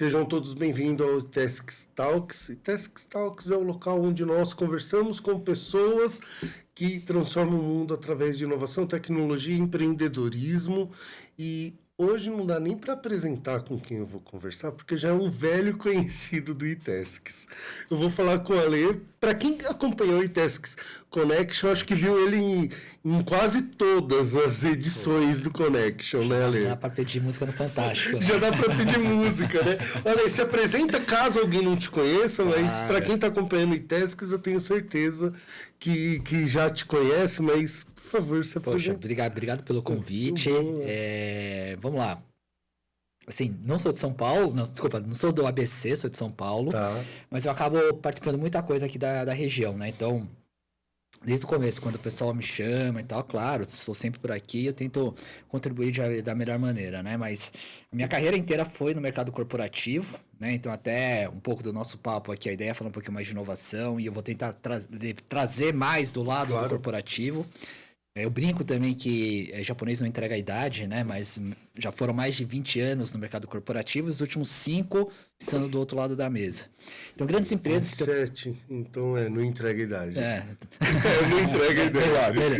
Sejam todos bem-vindos ao Tasks Talks. E Tasks Talks é o local onde nós conversamos com pessoas que transformam o mundo através de inovação, tecnologia e empreendedorismo. E hoje não dá nem para apresentar com quem eu vou conversar, porque já é um velho conhecido do iTasks. Eu vou falar com o Ale. Para quem acompanhou o iTasks Connection, acho que viu ele em quase todas as edições do Connection, né, Ale? Já dá para pedir música no Fantástico. Né? Já dá para pedir música, né? Olha, se apresenta caso alguém não te conheça, mas para quem está acompanhando o iTasks, eu tenho certeza que já te conhece, mas por favor, se apresenta. Poxa, obrigado pelo convite. Vamos lá. Assim, não sou de São Paulo, não sou do ABC, sou de São Paulo, tá. Mas eu acabo participando de muita coisa aqui da região, né? Então, desde o começo, quando o pessoal me chama e tal, claro, estou sempre por aqui, eu tento contribuir da melhor maneira, né? Mas a minha carreira inteira foi no mercado corporativo, né? Então, até um pouco do nosso papo aqui, a ideia é falar um pouquinho mais de inovação e eu vou tentar trazer mais do lado do corporativo. Eu brinco também que japonês não entrega a idade, né? Mas já foram mais de 20 anos no mercado corporativo, os últimos 5 estando do outro lado da mesa. Então, grandes empresas... 7, então não entrega a idade. Não entrega a idade. Melhor.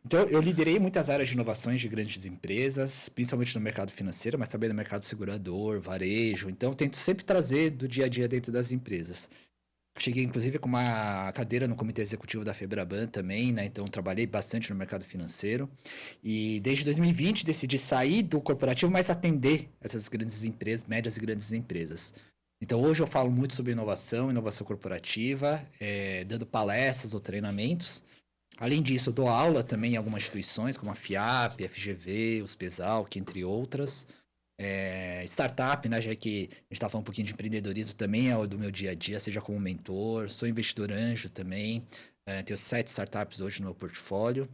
Então, eu liderei muitas áreas de inovações de grandes empresas, principalmente no mercado financeiro, mas também no mercado segurador, varejo. Então, eu tento sempre trazer do dia a dia dentro das empresas. Cheguei, inclusive, com uma cadeira no comitê executivo da Febraban também, né? Então, trabalhei bastante no mercado financeiro. E desde 2020, decidi sair do corporativo, mas atender essas grandes empresas, médias e grandes empresas. Então, hoje eu falo muito sobre inovação corporativa, dando palestras ou treinamentos. Além disso, eu dou aula também em algumas instituições, como a FIAP, a FGV, o SPESAL, que entre outras. Startup, né, já que a gente está falando um pouquinho de empreendedorismo, também é do meu dia a dia, seja como mentor, sou investidor anjo também, tenho 7 startups hoje no meu portfólio,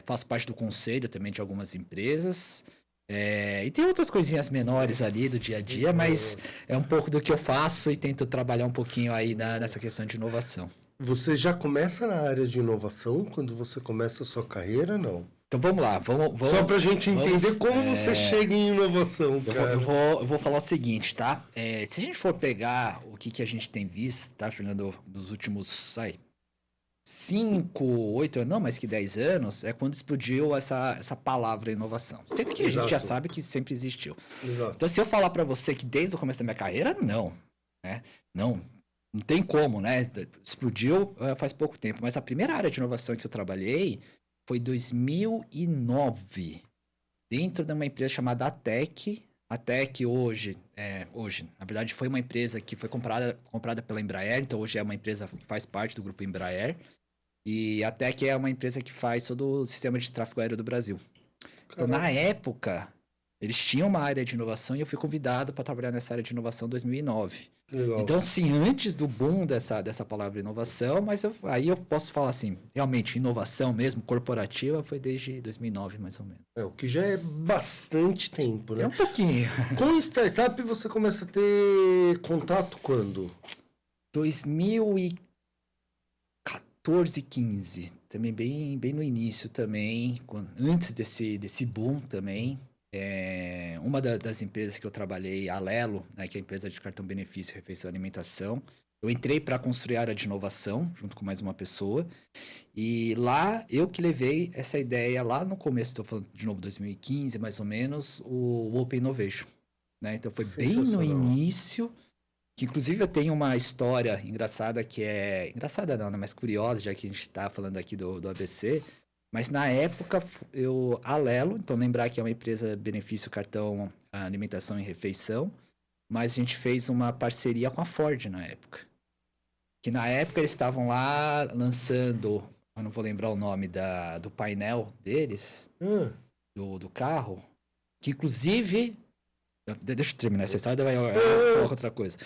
faço parte do conselho também de algumas empresas, e tem outras coisinhas menores ali do dia a dia, mas é um pouco do que eu faço e tento trabalhar um pouquinho aí nessa questão de inovação. Você já começa na área de inovação quando você começa a sua carreira, não? Então vamos lá, vamos só para a gente entender como você chega em inovação, cara. Eu vou falar o seguinte, tá? Se a gente for pegar o que a gente tem visto, tá, Fernando, dos últimos 5, 8 anos, não mais que 10 anos, é quando explodiu essa palavra inovação. Sendo que a gente já sabe que sempre existiu. Exato. Então, se eu falar para você que desde o começo da minha carreira, não, né? Não tem como, né? Explodiu faz pouco tempo. Mas a primeira área de inovação que eu trabalhei foi em 2009, dentro de uma empresa chamada ATEC. A ATEC hoje, na verdade, foi uma empresa que foi comprada pela Embraer, então hoje é uma empresa que faz parte do grupo Embraer. E a ATEC é uma empresa que faz todo o sistema de tráfego aéreo do Brasil. Então, na época, eles tinham uma área de inovação e eu fui convidado para trabalhar nessa área de inovação em 2009. Legal. Então, sim, antes do boom dessa palavra inovação, mas aí eu posso falar assim, realmente, inovação mesmo, corporativa, foi desde 2009, mais ou menos. O que já é bastante tempo, né? É um pouquinho. Com startup, você começa a ter contato quando? 2014, 15. Também bem no início também, antes desse boom também. Uma das empresas que eu trabalhei, a Alelo, né, que é a empresa de cartão benefício, refeição e alimentação, eu entrei para construir a área de inovação, junto com mais uma pessoa, e lá eu que levei essa ideia, lá no começo, estou falando de novo 2015, mais ou menos, o Open Innovation, né? Então foi bem no início, que inclusive eu tenho uma história engraçada, engraçada não, né, mas curiosa, já que a gente está falando aqui do ABC. Mas na época, a Alelo, então lembrar que é uma empresa benefício cartão alimentação e refeição, mas a gente fez uma parceria com a Ford na época. Que na época eles estavam lá lançando, eu não vou lembrar o nome do painel deles, do carro, que inclusive... Deixa eu terminar essa história, daí eu coloco outra coisa.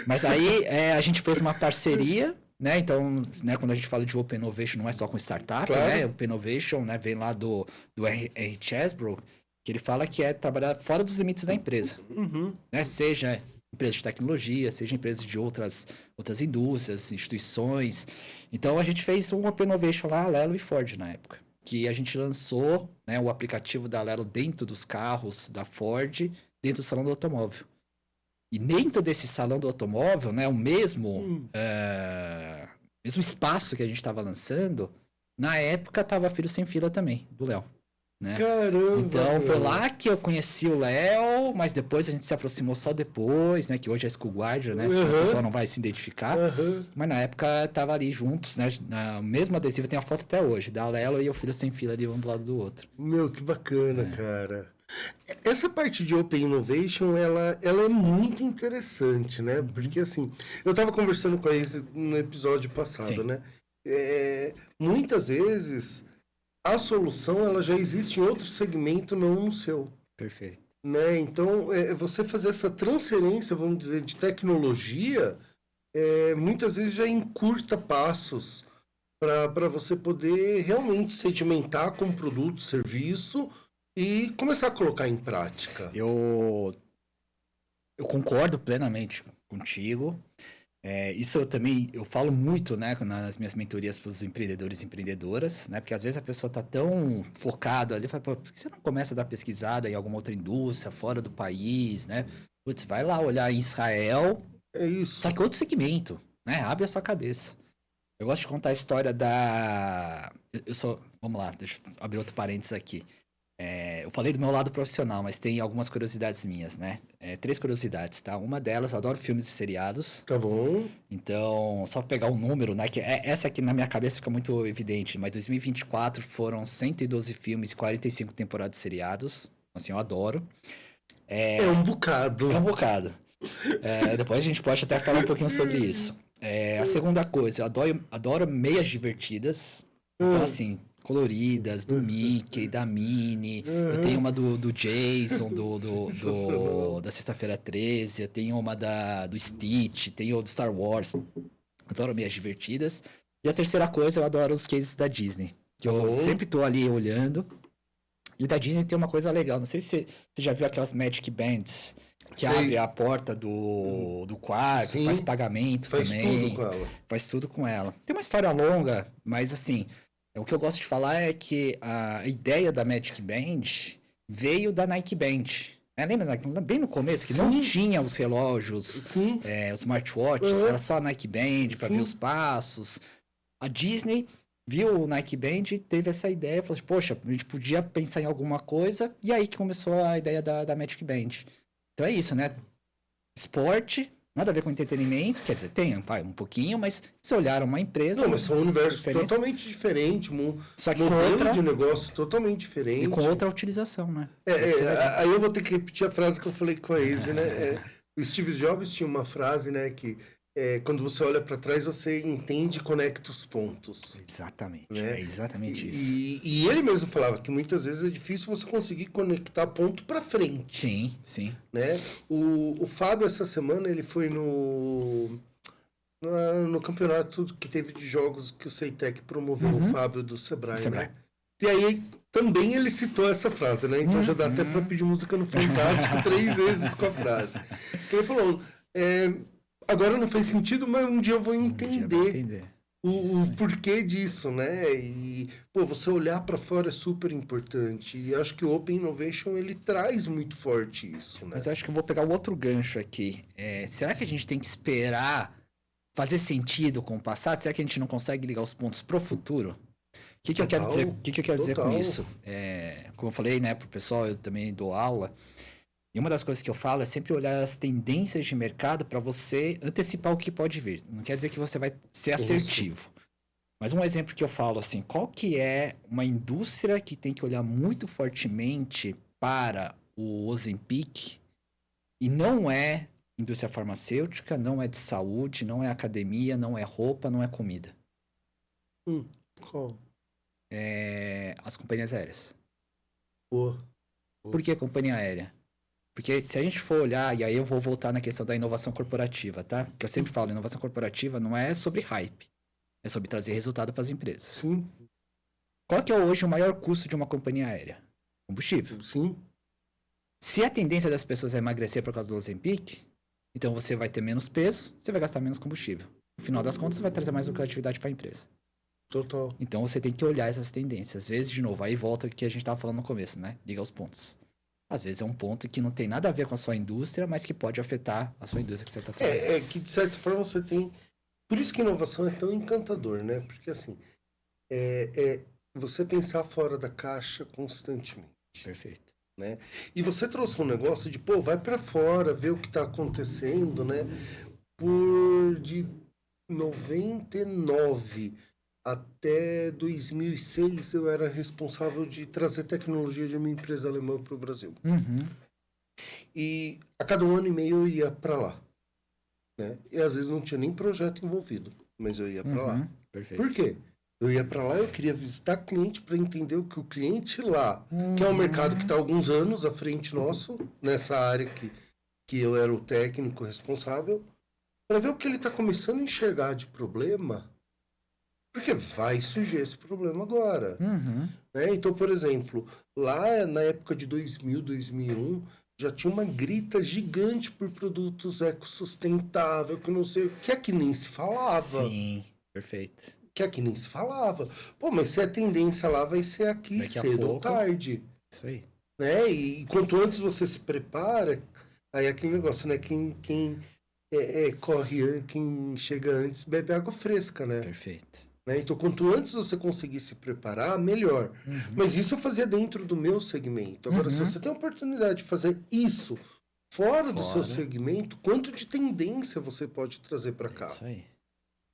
Mas aí a gente fez uma parceria... Né? Então, né, quando a gente fala de Open Innovation, não é só com startup, claro. Né? Open Innovation, né, vem lá do R. Chesbrough, que ele fala que é trabalhar fora dos limites da empresa. Né? Seja empresa de tecnologia, seja empresa de outras indústrias, instituições. Então, a gente fez um Open Innovation lá, Alelo e Ford na época. Que a gente lançou, né, o aplicativo da Alelo dentro dos carros da Ford dentro do salão do automóvel. E dentro desse salão do automóvel, né, o mesmo espaço que a gente estava lançando, na época tava Filho Sem Fila também, do Léo. Né? Caramba! Então foi lá que eu conheci o Léo, mas depois a gente se aproximou só depois, né? Que hoje é School Guardian, né? O pessoal não vai se identificar. Mas na época tava ali juntos, né? Na mesma adesiva tem a foto até hoje, da Lelo e o Filho Sem Fila ali um do lado do outro. Meu, que bacana, cara. Essa parte de Open Innovation, ela é muito interessante, né? Porque assim, eu tava conversando com a Izzy no episódio passado, Sim. né? Muitas vezes a solução ela já existe em outro segmento, não no seu. Perfeito. Né? Então, você fazer essa transferência, vamos dizer, de tecnologia, muitas vezes já encurta passos para você poder realmente sedimentar com produto, serviço e começar a colocar em prática. Eu concordo plenamente contigo. Isso eu falo muito, né, nas minhas mentorias para os empreendedores e empreendedoras, né, porque às vezes a pessoa está tão focada ali, fala, pô, por que você não começa a dar pesquisada em alguma outra indústria, fora do país, né? Putz, vai lá olhar em Israel, É isso. só que outro segmento, né? Abre a sua cabeça. Eu gosto de contar a história vamos lá, deixa eu abrir outro parênteses aqui. Eu falei do meu lado profissional, mas tem algumas curiosidades minhas, né? 3 curiosidades, tá? Uma delas, eu adoro filmes e seriados. Tá bom. Então, só pegar um número, né? Que essa aqui na minha cabeça fica muito evidente. Mas 2024 foram 112 filmes e 45 temporadas de seriados. Assim, eu adoro. É um bocado. É um bocado. Depois a gente pode até falar um pouquinho sobre isso. A segunda coisa, eu adoro meias divertidas. Então, assim, coloridas, do Mickey, da Minnie. Eu tenho uma do Jason, da Sexta-feira 13. Eu tenho uma do Stitch, tenho do Star Wars. Adoro meias divertidas. E a terceira coisa, eu adoro os cases da Disney. Que eu sempre tô ali olhando. E da Disney tem uma coisa legal. Não sei se você já viu aquelas Magic Bands que abre a porta do quarto, sim, faz pagamento também. Faz tudo com ela. Tem uma história longa, mas assim, o que eu gosto de falar é que a ideia da Magic Band veio da Nike Band. Lembra bem no começo que não tinha os relógios, os smartwatches, era só a Nike Band para ver os passos. A Disney viu o Nike Band, teve essa ideia, falou assim, poxa, a gente podia pensar em alguma coisa, e aí que começou a ideia da Magic Band. Então é isso, né? Esporte, nada a ver com entretenimento, quer dizer, tem um pouquinho, mas se olharam uma empresa... Não, mas são universos totalmente diferentes, só que modelo de negócio totalmente diferente. E com outra utilização, né? Aí eu vou ter que repetir a frase que eu falei com a Izzy, né? O Steve Jobs tinha uma frase, né, que quando você olha para trás, você entende e conecta os pontos. Exatamente, né? É exatamente isso. E ele mesmo falava que muitas vezes é difícil você conseguir conectar ponto para frente. Sim, sim. Né? O Fábio, essa semana, ele foi no campeonato que teve de jogos que o Ceitec promoveu, o Fábio do Sebrae. Né? E aí também ele citou essa frase, né? Então já dá até para pedir música no Fantástico 3 vezes com a frase. Ele falou... agora não faz sentido, mas um dia eu vou entender o porquê disso, né? E, você olhar para fora é super importante. E acho que o Open Innovation, ele traz muito forte isso, né? Mas eu acho que eu vou pegar o outro gancho aqui. Será que a gente tem que esperar fazer sentido com o passado? Será que a gente não consegue ligar os pontos pro futuro? O que eu quero dizer com isso? Como eu falei, né, pro pessoal, eu também dou aula. E uma das coisas que eu falo é sempre olhar as tendências de mercado para você antecipar o que pode vir. Não quer dizer que você vai ser assertivo. Mas um exemplo que eu falo assim, qual que é uma indústria que tem que olhar muito fortemente para o Ozempic e não é indústria farmacêutica, não é de saúde, não é academia, não é roupa, não é comida? Qual? As companhias aéreas. Por que companhia aérea? Porque se a gente for olhar, e aí eu vou voltar na questão da inovação corporativa, tá? Que eu sempre falo, inovação corporativa não é sobre hype. É sobre trazer resultado para as empresas. Sim. Qual que é hoje o maior custo de uma companhia aérea? Combustível. Sim. Se a tendência das pessoas é emagrecer por causa do Ozempic, então você vai ter menos peso, você vai gastar menos combustível. No final das contas, você vai trazer mais lucratividade para a empresa. Total. Então você tem que olhar essas tendências. Às vezes, de novo, aí volta o que a gente estava falando no começo, né? Liga os pontos. Às vezes é um ponto que não tem nada a ver com a sua indústria, mas que pode afetar a sua indústria que você está trabalhando. É que, de certa forma, você tem... Por isso que a inovação é tão encantador, né? Porque, assim, você pensar fora da caixa constantemente, Perfeito. né? E você trouxe um negócio de, pô, vai para fora, ver o que está acontecendo, né? De 99 até 2006, eu era responsável de trazer tecnologia de uma empresa alemã para o Brasil. Uhum. E a cada 1 ano e meio eu ia para lá, né? E às vezes não tinha nem projeto envolvido, mas eu ia para lá. Perfeito. Por quê? Eu ia para lá, eu queria visitar cliente para entender o que o cliente lá, que é um mercado que está há alguns anos à frente nosso, nessa área que eu era o técnico responsável, para ver o que ele está começando a enxergar de problema, porque vai surgir esse problema agora. Né? Então, por exemplo, lá na época de 2000, 2001, já tinha uma grita gigante por produtos ecossustentáveis, que não sei o que é que nem se falava. Sim, perfeito. Que aqui nem se falava. Pô, mas se a tendência lá vai ser aqui Daqui a cedo ou pouco. tarde. Isso aí. Né? E quanto antes você se prepara, aí é aquele negócio, né? Quem corre, quem chega antes bebe água fresca, né? Perfeito. Né? Então, quanto antes você conseguir se preparar, melhor. Mas isso eu fazia dentro do meu segmento. Agora, se você tem a oportunidade de fazer isso fora do seu segmento, quanto de tendência você pode trazer para cá? Isso aí.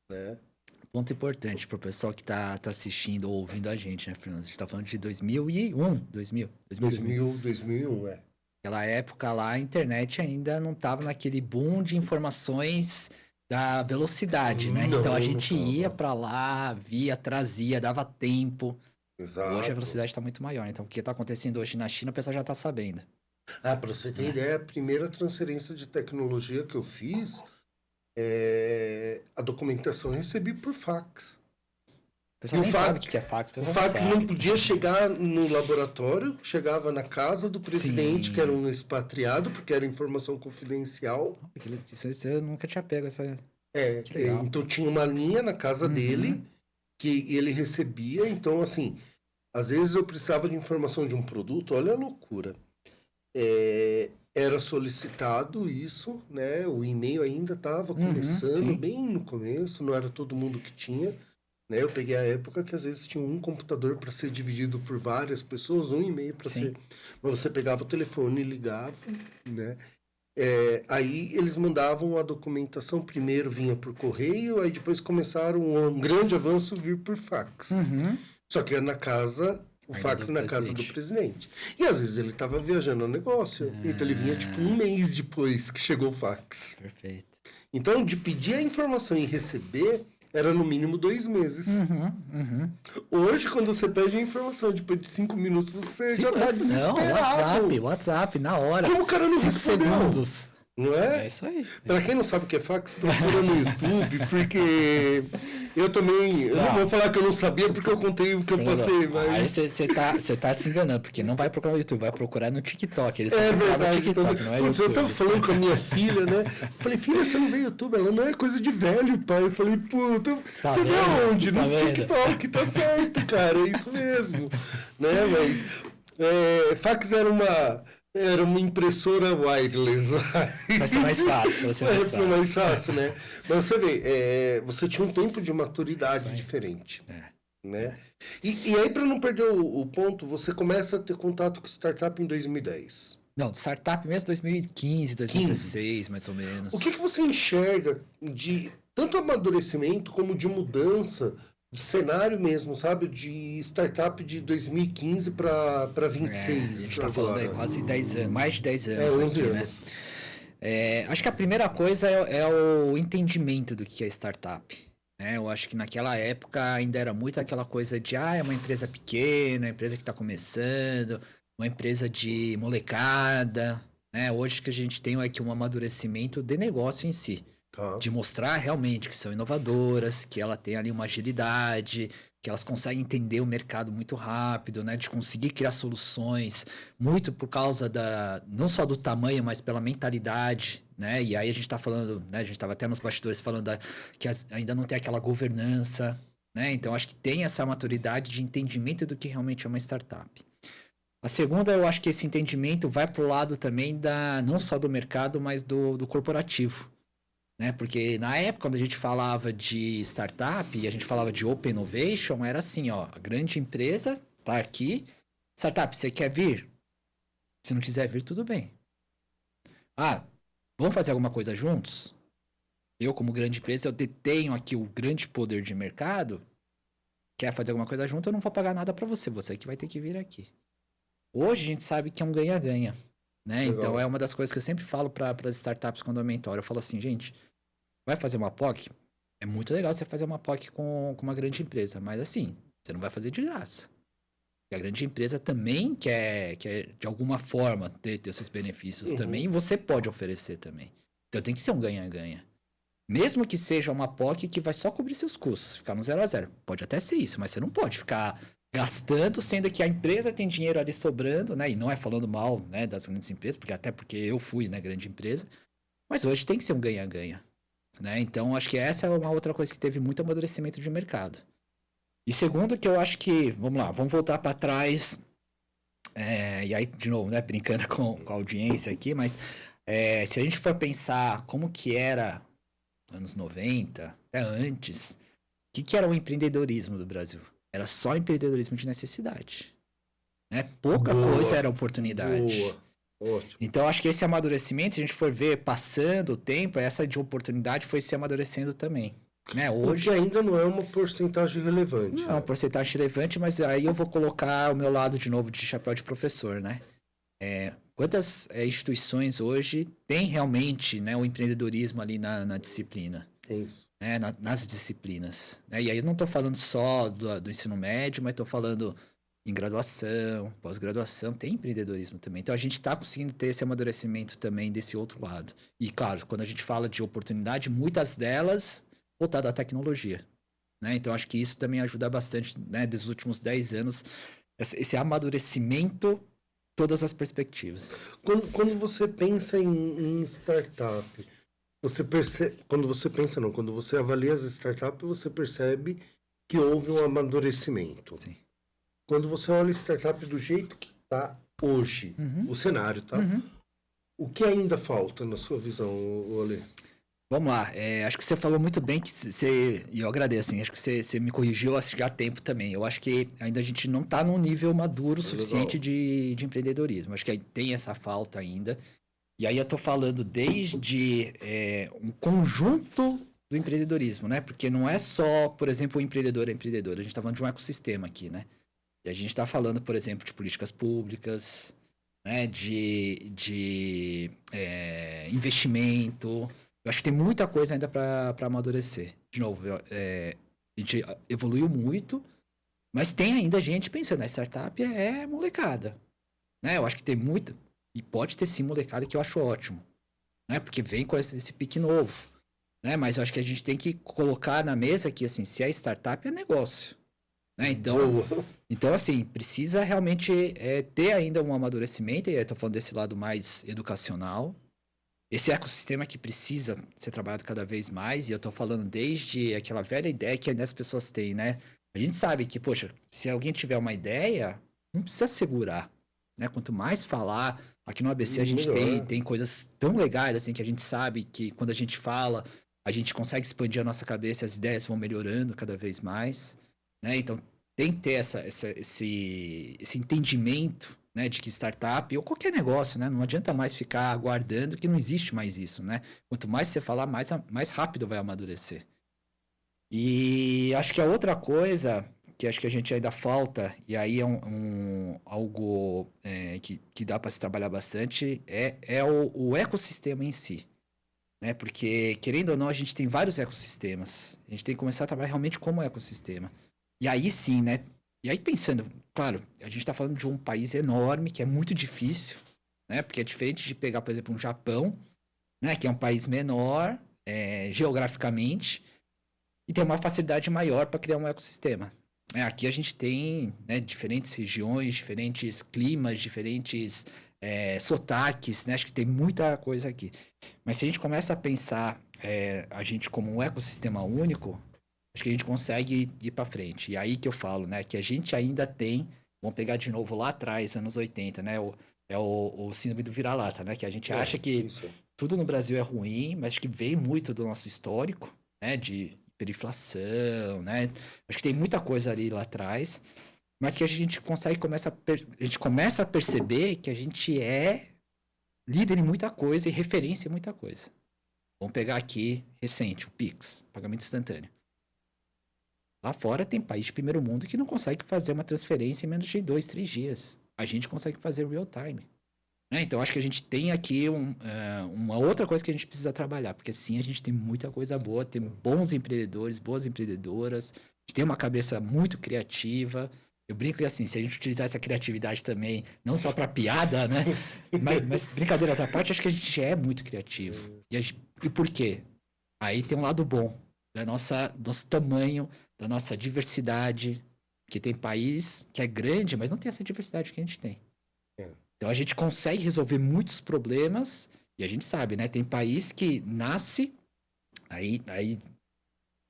Né? Ponto importante para o pessoal que tá assistindo ou ouvindo a gente, né, Fernando? A gente tá falando de 2001, 2001, é. Aquela época lá, a internet ainda não tava naquele boom de informações da velocidade, né? Não, então a gente não tava. ia para lá, via, trazia, dava tempo. Exato. Hoje a velocidade está muito maior. Então o que está acontecendo hoje na China, o pessoal já está sabendo. Para você ter ideia, a primeira transferência de tecnologia que eu fiz, a documentação eu recebi por fax. O pessoal nem sabe o que é fax. O fax não podia chegar no laboratório, chegava na casa do presidente, Sim. que era um expatriado, porque era informação confidencial. Isso eu nunca tinha pego essa... Então tinha uma linha na casa dele que ele recebia. Então, assim, às vezes eu precisava de informação de um produto, olha a loucura. Era solicitado isso, né? O e-mail ainda estava começando, bem no começo, não era todo mundo que tinha. Né? Eu peguei a época que às vezes tinha um computador para ser dividido por várias pessoas, um e-mail para ser... Mas você pegava o telefone e ligava, né? Aí eles mandavam a documentação, primeiro vinha por correio, aí depois começaram um grande avanço vir por fax. Só que era na casa... O fax na casa do presidente. E às vezes ele estava viajando a negócio. Então ele vinha tipo 1 mês depois que chegou o fax. Perfeito. Então, de pedir a informação e receber, era no mínimo 2 meses. Hoje, quando você pede a informação, depois de 5 minutos, você já tá desesperado. Não, WhatsApp, na hora. Como o cara não 5 segundos. Não é? É isso aí. Pra quem não sabe o que é fax, procura no YouTube, porque eu também... Eu não vou falar que eu não sabia, porque eu contei o que eu passei, mas... Aí você tá se enganando, porque não vai procurar no YouTube, vai procurar no TikTok. Eles É vão procurar verdade. no TikTok, não é Putz, YouTube. eu tava falando com a minha filha, né? Eu falei, filha, você não vê YouTube? Ela, não é coisa de velho, pai. Eu falei, puta, você vê onde? No TikTok, tá certo, cara, é isso mesmo. Né? Mas fax era uma impressora wireless. Vai ser mais fácil. Vai ser mais fácil, né? Mas você vê, você tinha um tempo de maturidade diferente. Né? E aí, para não perder o ponto, você começa a ter contato com startup em 2010. Não, startup mesmo 2015, 2016, mais ou menos. O que você enxerga de tanto amadurecimento como de mudança de cenário mesmo, sabe? De startup de 2015 para 26. A gente tá falando aí quase 10 anos, mais de 10 anos. 11 aqui, anos. Né? Acho que a primeira coisa é o entendimento do que é startup. Né? Eu acho que naquela época ainda era muito aquela coisa de é uma empresa pequena, uma empresa que está começando, uma empresa de molecada. Né? Hoje que a gente tem aqui um amadurecimento de negócio em si. De mostrar realmente que são inovadoras, que ela tem ali uma agilidade, que elas conseguem entender o mercado muito rápido, né? De conseguir criar soluções, muito por causa não só do tamanho, mas pela mentalidade, né? E aí a gente está falando, né? A gente estava até nos bastidores falando que ainda não tem aquela governança, né? Então acho que tem essa maturidade de entendimento do que realmente é uma startup. A segunda, eu acho que esse entendimento vai para o lado também não só do mercado, mas do corporativo. Né? Porque na época, quando a gente falava de startup e a gente falava de open innovation, era assim, ó, a grande empresa está aqui. Startup, você quer vir? Se não quiser vir, tudo bem. Ah, vamos fazer alguma coisa juntos? Eu, como grande empresa, eu detenho aqui o grande poder de mercado. Quer fazer alguma coisa junto, eu não vou pagar nada para você. Você que vai ter que vir aqui. Hoje a gente sabe que é um ganha-ganha. Né? Então Legal. é uma das coisas que eu sempre falo para as startups quando eu mentoro. Eu falo assim, gente, vai fazer uma POC? É muito legal você fazer uma POC com uma grande empresa. Mas assim, você não vai fazer de graça. E a grande empresa também quer de alguma forma, ter seus benefícios também. E você pode oferecer também. Então tem que ser um ganha-ganha. Mesmo que seja uma POC que vai só cobrir seus custos, ficar no 0 a 0. Pode até ser isso, mas você não pode ficar gastando, sendo que a empresa tem dinheiro ali sobrando, né? E não é falando mal, né, das grandes empresas, até porque eu fui, né, grande empresa. Mas hoje tem que ser um ganha-ganha, né? Então, acho que essa é uma outra coisa que teve muito amadurecimento de mercado. E segundo, que eu acho que, vamos lá, vamos voltar para trás, e aí, de novo, né, brincando com a audiência aqui, mas se a gente for pensar como que era anos 90, até antes, o que era o empreendedorismo do Brasil? Era só empreendedorismo de necessidade. Né? Pouca coisa era oportunidade. Boa, ótimo. Então, acho que esse amadurecimento, se a gente for ver passando o tempo, essa de oportunidade foi se amadurecendo também. Né? Hoje ainda não é uma porcentagem relevante. Não é uma porcentagem relevante, mas aí eu vou colocar o meu lado de novo de chapéu de professor, né? Quantas instituições hoje têm realmente, né, o empreendedorismo ali na disciplina? É isso. Né, nas disciplinas. Né? E aí eu não estou falando só do ensino médio, mas estou falando em graduação, pós-graduação, tem empreendedorismo também. Então a gente está conseguindo ter esse amadurecimento também desse outro lado. E claro, quando a gente fala de oportunidade, muitas delas voltadas à tecnologia. Né? Então acho que isso também ajuda bastante, né, dos últimos 10 anos, esse amadurecimento, todas as perspectivas. Quando você pensa em startup, você percebe, quando você avalia as startups, você percebe que houve um amadurecimento. Sim. Quando você olha a startup do jeito que está hoje, o cenário, tá? O que ainda falta na sua visão, Olê? Vamos lá, acho que você falou muito bem e eu agradeço, assim, acho que você me corrigiu acho que há tempo também. Eu acho que ainda a gente não está num nível maduro suficiente de empreendedorismo. Acho que tem essa falta ainda. E aí eu tô falando desde um conjunto do empreendedorismo, né? Porque não é só, por exemplo, o empreendedor é empreendedor. A gente tá falando de um ecossistema aqui, né? E a gente tá falando, por exemplo, de políticas públicas, né? De investimento. Eu acho que tem muita coisa ainda para amadurecer. De novo, a gente evoluiu muito, mas tem ainda gente pensando, a startup é molecada. Né? Eu acho que tem muita... E pode ter sim molecada que eu acho ótimo. Né? Porque vem com esse pique novo. Né? Mas eu acho que a gente tem que colocar na mesa que, assim, se é startup, é negócio. Né? Então, assim, precisa realmente ter ainda um amadurecimento. E eu tô falando desse lado mais educacional. Esse ecossistema que precisa ser trabalhado cada vez mais. E eu tô falando desde aquela velha ideia que ainda as pessoas têm, né? A gente sabe que, poxa, se alguém tiver uma ideia, não precisa segurar. Né? Quanto mais falar, aqui no ABC a gente tem coisas tão legais assim que a gente sabe que quando a gente fala, a gente consegue expandir a nossa cabeça, as ideias vão melhorando cada vez mais. Né? Então tem que ter esse entendimento, né, de que startup ou qualquer negócio, né, não adianta mais ficar aguardando que não existe mais isso. Né? Quanto mais você falar, mais rápido vai amadurecer. E acho que a outra coisa que acho que a gente ainda falta, e aí é algo que dá para se trabalhar bastante, é o ecossistema em si. Né? Porque, querendo ou não, a gente tem vários ecossistemas. A gente tem que começar a trabalhar realmente como ecossistema. E aí sim, né? E aí pensando, claro, a gente está falando de um país enorme, que é muito difícil, né? Porque é diferente de pegar, por exemplo, um Japão, né? Que é um país menor, geograficamente, e tem uma facilidade maior para criar um ecossistema. Aqui a gente tem, né, diferentes regiões, diferentes climas, diferentes sotaques, né? Acho que tem muita coisa aqui. Mas se a gente começa a pensar a gente como um ecossistema único, acho que a gente consegue ir para frente. E aí que eu falo, né, que a gente ainda tem Vamos pegar de novo lá atrás, anos 80, né? O síndrome do vira-lata, né? Que a gente acha que Isso. tudo no Brasil é ruim, mas acho que vem muito do nosso histórico, né? De hiperinflação, né? Acho que tem muita coisa ali lá atrás, mas que a gente a gente começa a perceber que a gente é líder em muita coisa e referência em muita coisa. Vamos pegar aqui, recente, o Pix, pagamento instantâneo. Lá fora tem país de primeiro mundo que não consegue fazer uma transferência em menos de 2, 3 dias. A gente consegue fazer real time. Né? Então, acho que a gente tem aqui uma outra coisa que a gente precisa trabalhar. Porque sim, a gente tem muita coisa boa, tem bons empreendedores, boas empreendedoras. A gente tem uma cabeça muito criativa. Eu brinco que assim, se a gente utilizar essa criatividade também, não só para piada, né? Mas brincadeiras à parte, acho que a gente é muito criativo. E por quê? Aí tem um lado bom nosso tamanho, da nossa diversidade, que tem país que é grande, mas não tem essa diversidade que a gente tem. É. Então a gente consegue resolver muitos problemas, e a gente sabe, né? Tem país que nasce, aí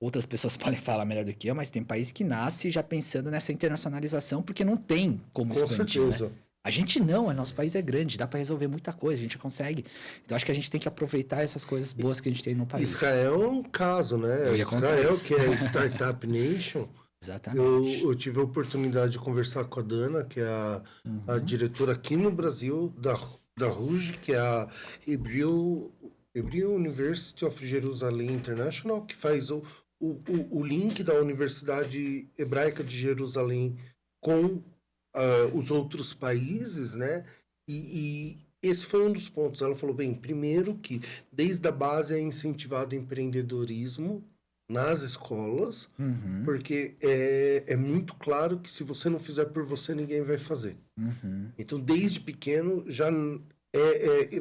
outras pessoas podem falar melhor do que eu, mas tem país que nasce já pensando nessa internacionalização, porque não tem como Com expandir, certeza. né? A gente não, nosso país é grande, dá para resolver muita coisa, a gente consegue. Então acho que a gente tem que aproveitar essas coisas boas que a gente tem no país. Israel é um caso, né? Eu ia contar Israel, isso. que é Startup Nation. Exatamente. Eu tive a oportunidade de conversar com a Dana, que é a diretora aqui no Brasil da RUJ, que é a Hebrew University of Jerusalem International, que faz o link da Universidade Hebraica de Jerusalém com os outros países, né? E esse foi um dos pontos. Ela falou, bem, primeiro que desde a base é incentivado o empreendedorismo nas escolas, porque é muito claro que se você não fizer por você, ninguém vai fazer. Então, desde pequeno, já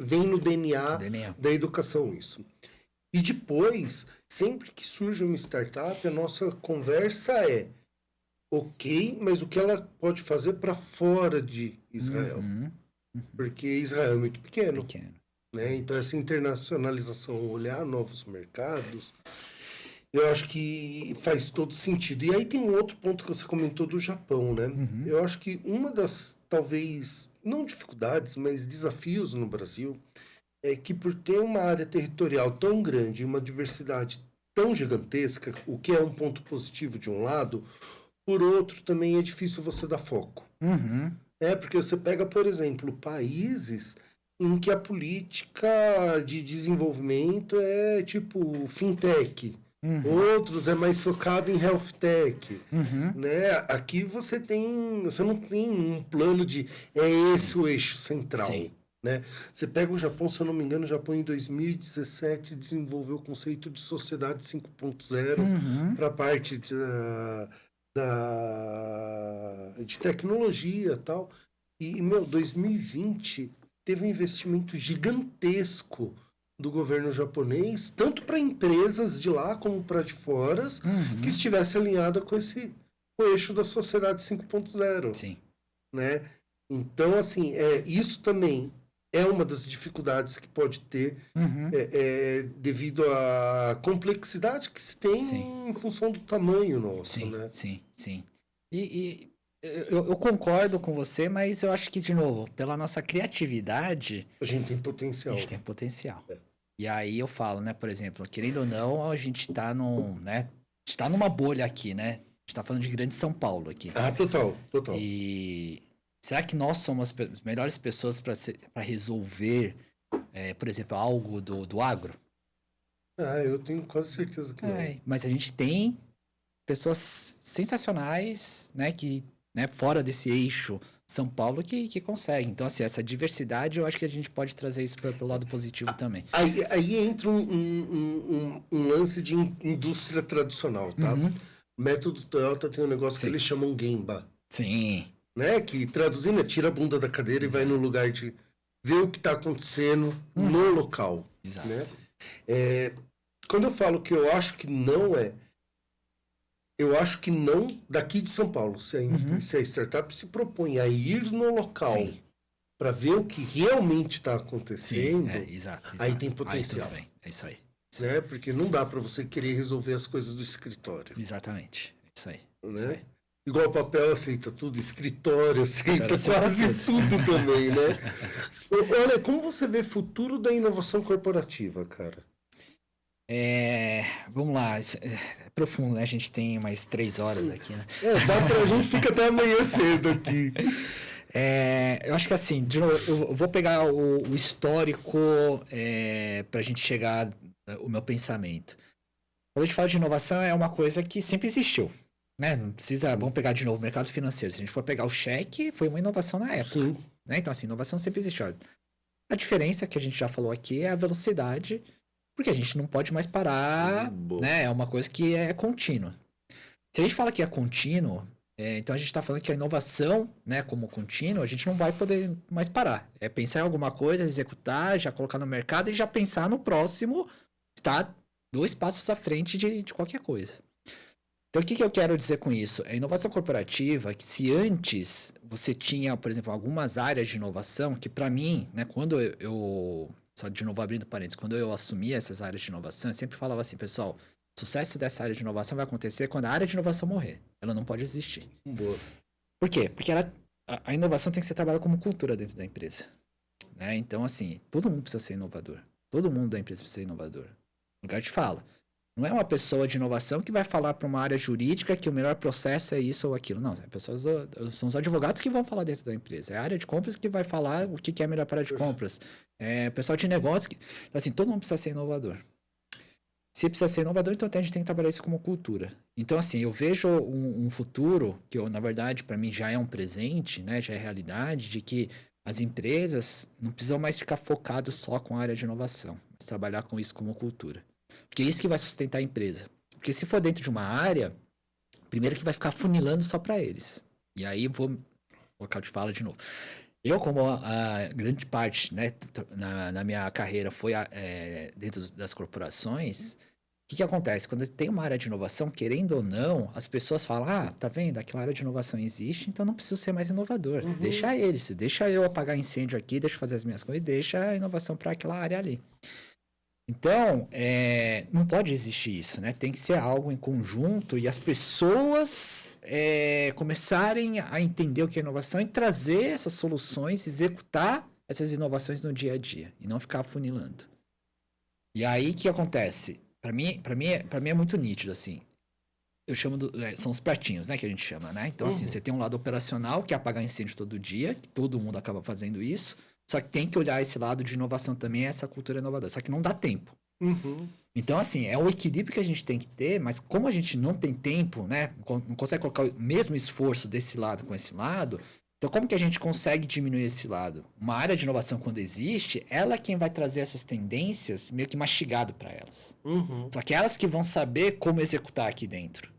vem no DNA da educação isso. E depois, sempre que surge uma startup, a nossa conversa é ok, mas o que ela pode fazer para fora de Israel? Porque Israel é muito pequeno. Né? Então, essa internacionalização, olhar novos mercados, eu acho que faz todo sentido. E aí tem um outro ponto que você comentou do Japão, né? Eu acho que uma das, talvez, não dificuldades, mas desafios no Brasil é que por ter uma área territorial tão grande e uma diversidade tão gigantesca, o que é um ponto positivo de um lado, por outro também é difícil você dar foco. Porque você pega, por exemplo, países em que a política de desenvolvimento é tipo fintech. Outros é mais focado em health tech, né? Aqui você não tem um plano de esse o eixo central, né? Você pega o Japão, se eu não me engano, o Japão em 2017 desenvolveu o conceito de sociedade 5.0 para a parte de tecnologia e tal. E, 2020 teve um investimento gigantesco do governo japonês, tanto para empresas de lá como para de fora, que estivesse alinhada com o eixo da sociedade 5.0. Sim. Né? Então, assim, isso também é uma das dificuldades que pode ter devido à complexidade que se tem em função do tamanho nosso. Né? Sim. E eu concordo com você, mas eu acho que, de novo, pela nossa criatividade... A gente tem potencial. A gente tem potencial. E aí eu falo, né, por exemplo, querendo ou não, a gente tá a gente tá numa bolha aqui, né? A gente tá falando de grande São Paulo aqui. Total. E será que nós somos as melhores pessoas para resolver, por exemplo, algo do agro? Eu tenho quase certeza que não. Mas a gente tem pessoas sensacionais, né, que, né, fora desse eixo São Paulo que conseguem. Então, assim, essa diversidade, eu acho que a gente pode trazer isso pelo lado positivo também. Aí entra um lance de indústria tradicional, tá? O método Toyota tem um negócio que eles chamam Gemba. Sim. Né? Que traduzindo tira a bunda da cadeira e vai no lugar de ver o que está acontecendo no local. Exato. Né? Quando eu falo que eu acho que não eu acho que não daqui de São Paulo. Se a startup se propõe a ir no local para ver o que realmente está acontecendo, exato. Aí tem potencial. Aí tudo bem. É isso aí. Né? Porque não dá para você querer resolver as coisas do escritório. Exatamente. Isso aí. Né? Isso aí. Igual papel aceita tudo, escritório aceita aceita quase tudo também, né? Olha, como você vê futuro da inovação corporativa, cara? Vamos lá, é profundo, né? A gente tem mais 3 horas aqui, né? A gente fica até amanhã cedo aqui. Eu acho que assim, de novo, eu vou pegar o histórico para a gente chegar o meu pensamento. Quando a gente fala de inovação, é uma coisa que sempre existiu, né? Não precisa, vamos pegar de novo o mercado financeiro. Se a gente for pegar o cheque, foi uma inovação na época. Sim. Né? Então, assim, inovação sempre existiu. A diferença que a gente já falou aqui é a velocidade, porque a gente não pode mais parar, né? É uma coisa que é contínua. Se a gente fala que é contínuo, então a gente está falando que a inovação, né, como contínua, a gente não vai poder mais parar. É pensar em alguma coisa, executar, já colocar no mercado e já pensar no próximo, estar 2 passos à frente de qualquer coisa. Então, o que eu quero dizer com isso? A inovação corporativa, que se antes você tinha, por exemplo, algumas áreas de inovação, que para mim, né, quando eu só de novo abrindo parênteses, quando eu assumia essas áreas de inovação, eu sempre falava assim, pessoal, o sucesso dessa área de inovação vai acontecer quando a área de inovação morrer. Ela não pode existir. Boa. Por quê? Porque a inovação tem que ser trabalhada como cultura dentro da empresa. Né? Então, assim, todo mundo precisa ser inovador. Todo mundo da empresa precisa ser inovador. O lugar de fala. Não é uma pessoa de inovação que vai falar para uma área jurídica que o melhor processo é isso ou aquilo. Não, são os advogados que vão falar dentro da empresa. É a área de compras que vai falar o que é melhor para a área de compras. É o pessoal de negócios. Então, assim, todo mundo precisa ser inovador. Se precisa ser inovador, então a gente tem que trabalhar isso como cultura. Então, assim, eu vejo um futuro que, na verdade, para mim já é um presente, né? Já é realidade, de que as empresas não precisam mais ficar focadas só com a área de inovação, mas trabalhar com isso como cultura. Porque é isso que vai sustentar a empresa. Porque se for dentro de uma área, primeiro que vai ficar funilando só para eles. E aí vou colocar de fala de novo. Eu, como a grande parte, né, na minha carreira foi dentro das corporações, o que acontece? Quando tem uma área de inovação, querendo ou não, as pessoas falam, tá vendo? Aquela área de inovação existe, então não preciso ser mais inovador. Uhum. Deixa eles, deixa eu apagar incêndio aqui, deixa eu fazer as minhas coisas, deixa a inovação para aquela área ali. Então, não pode existir isso, né? Tem que ser algo em conjunto e as pessoas começarem a entender o que é inovação e trazer essas soluções, executar essas inovações no dia a dia e não ficar afunilando. E aí, o que acontece? Para mim é muito nítido, assim. Eu chamo são os pratinhos, né? Que a gente chama, né? Então, assim, você tem um lado operacional, que é apagar incêndio todo dia, que todo mundo acaba fazendo isso. Só que tem que olhar esse lado de inovação também, essa cultura inovadora. Só que não dá tempo. Uhum. Então, assim, é o equilíbrio que a gente tem que ter, mas como a gente não tem tempo, né? Não consegue colocar o mesmo esforço desse lado com esse lado, então como que a gente consegue diminuir esse lado? Uma área de inovação, quando existe, ela é quem vai trazer essas tendências meio que mastigado para elas. Uhum. Só que elas que vão saber como executar aqui dentro.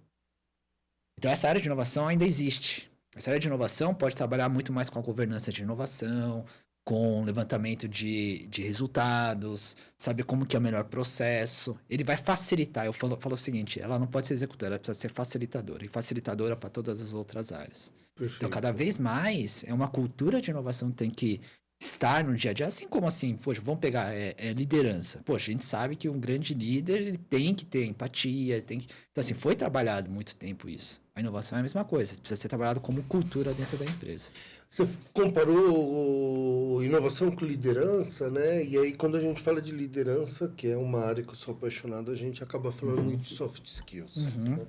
Então, essa área de inovação ainda existe. Essa área de inovação pode trabalhar muito mais com a governança de inovação, com levantamento de resultados, saber como que é o melhor processo. Ele vai facilitar. Eu falo o seguinte, ela não pode ser executora, ela precisa ser facilitadora. E facilitadora para todas as outras áreas. Perfeito. Então, cada vez mais, é uma cultura de inovação que tem que estar no dia a dia. Assim como assim, poxa, vamos pegar liderança. Poxa, a gente sabe que um grande líder ele tem que ter empatia. Então, assim, foi trabalhado muito tempo isso. A inovação é a mesma coisa. Precisa ser trabalhado como cultura dentro da empresa. Você comparou inovação com liderança, né? E aí, quando a gente fala de liderança, que é uma área que eu sou apaixonado, a gente acaba falando muito de soft skills. Né?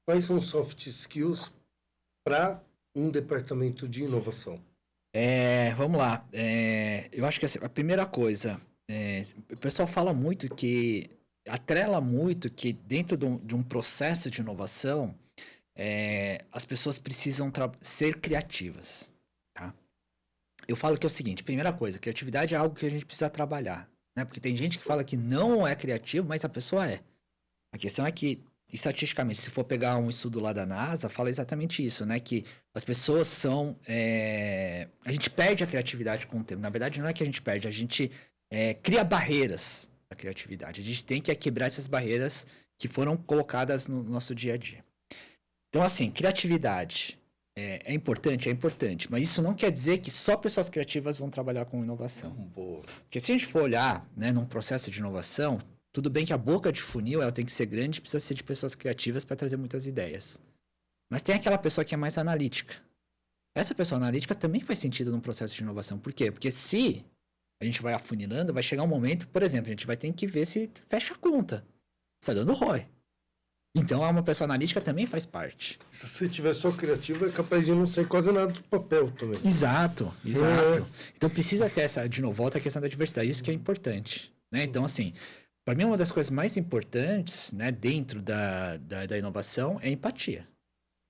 Quais são os soft skills para um departamento de inovação? Vamos lá. Eu acho que assim, a primeira coisa, o pessoal fala muito que, atrela muito que dentro de um processo de inovação, as pessoas precisam ser criativas, tá? Eu falo que é o seguinte, primeira coisa, criatividade é algo que a gente precisa trabalhar, né? Porque tem gente que fala que não é criativo, mas a pessoa é. A questão é que, estatisticamente, se for pegar um estudo lá da NASA, fala exatamente isso, né? Que as pessoas são... a gente perde a criatividade com o tempo. Na verdade, não é que a gente perde, a gente cria barreiras à criatividade. A gente tem que quebrar essas barreiras que foram colocadas no nosso dia a dia. Então, assim, criatividade é importante, mas isso não quer dizer que só pessoas criativas vão trabalhar com inovação. Boa. Porque se a gente for olhar, né, num processo de inovação, tudo bem que a boca de funil ela tem que ser grande, precisa ser de pessoas criativas para trazer muitas ideias. Mas tem aquela pessoa que é mais analítica. Essa pessoa analítica também faz sentido num processo de inovação. Por quê? Porque se a gente vai afunilando, vai chegar um momento, por exemplo, a gente vai ter que ver se fecha a conta. Está dando ROI. Então, uma pessoa analítica também faz parte. Se você tiver só criativo, é capaz de não sair quase nada do papel também. Exato. Então, precisa ter de novo, volta a questão da diversidade. Isso que é importante. Né? Então, assim, para mim, uma das coisas mais importantes, né, dentro da inovação é empatia.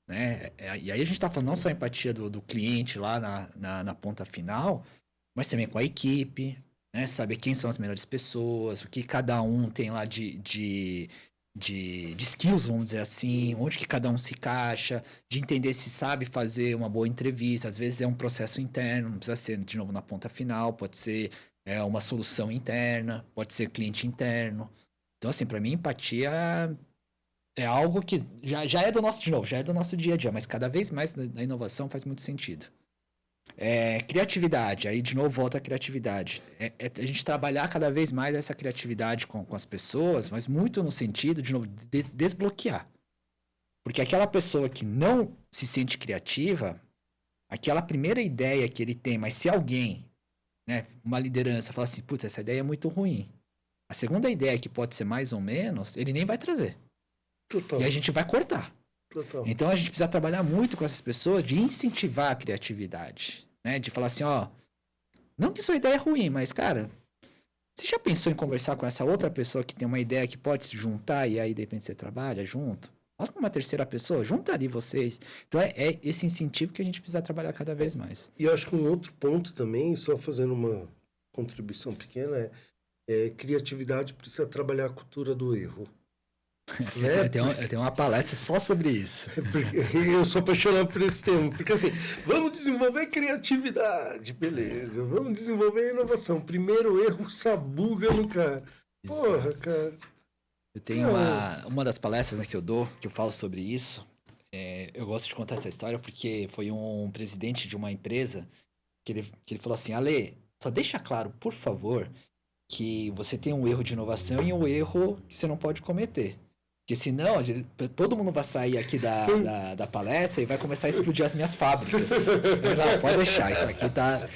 Né? E aí a gente está falando não só a empatia do cliente lá na ponta final, mas também com a equipe, né? Saber quem são as melhores pessoas, o que cada um tem lá de skills, vamos dizer assim, onde que cada um se encaixa, de entender se sabe fazer uma boa entrevista. Às vezes é um processo interno, não precisa ser, de novo, na ponta final, pode ser uma solução interna, pode ser cliente interno. Então, assim, para mim, empatia é algo que já é do nosso, de novo, já é do nosso dia a dia, mas cada vez mais na inovação faz muito sentido. Criatividade, aí de novo volta a criatividade. A gente trabalhar cada vez mais essa criatividade com as pessoas, mas muito no sentido, de novo, de desbloquear. Porque aquela pessoa que não se sente criativa, aquela primeira ideia que ele tem, mas se alguém, né, uma liderança, fala assim, putz, essa ideia é muito ruim. A segunda ideia, que pode ser mais ou menos, ele nem vai trazer. Total. E a gente vai cortar. Total. Então a gente precisa trabalhar muito com essas pessoas de incentivar a criatividade, né? De falar assim, ó, não que sua ideia é ruim, mas cara, você já pensou em conversar com essa outra pessoa que tem uma ideia que pode se juntar e aí de repente você trabalha junto? Fala com uma terceira pessoa, junta ali vocês. Então é esse incentivo que a gente precisa trabalhar cada vez mais. E eu acho que um outro ponto também, só fazendo uma contribuição pequena, criatividade precisa trabalhar a cultura do erro. Né? Eu tenho uma palestra só sobre isso. Porque eu sou apaixonado por esse tema. Porque assim, vamos desenvolver criatividade, beleza. Vamos desenvolver inovação. Primeiro erro, sabuga no cara. Porra, Exato. cara. Eu tenho uma das palestras, né, que eu dou, que eu falo sobre isso. Eu gosto de contar essa história porque foi um presidente de uma empresa que ele falou assim, Ale, só deixa claro, por favor, que você tem um erro de inovação e um erro que você não pode cometer. Porque senão, todo mundo vai sair aqui da palestra e vai começar a explodir as minhas fábricas. Não, pode deixar, isso aqui tá...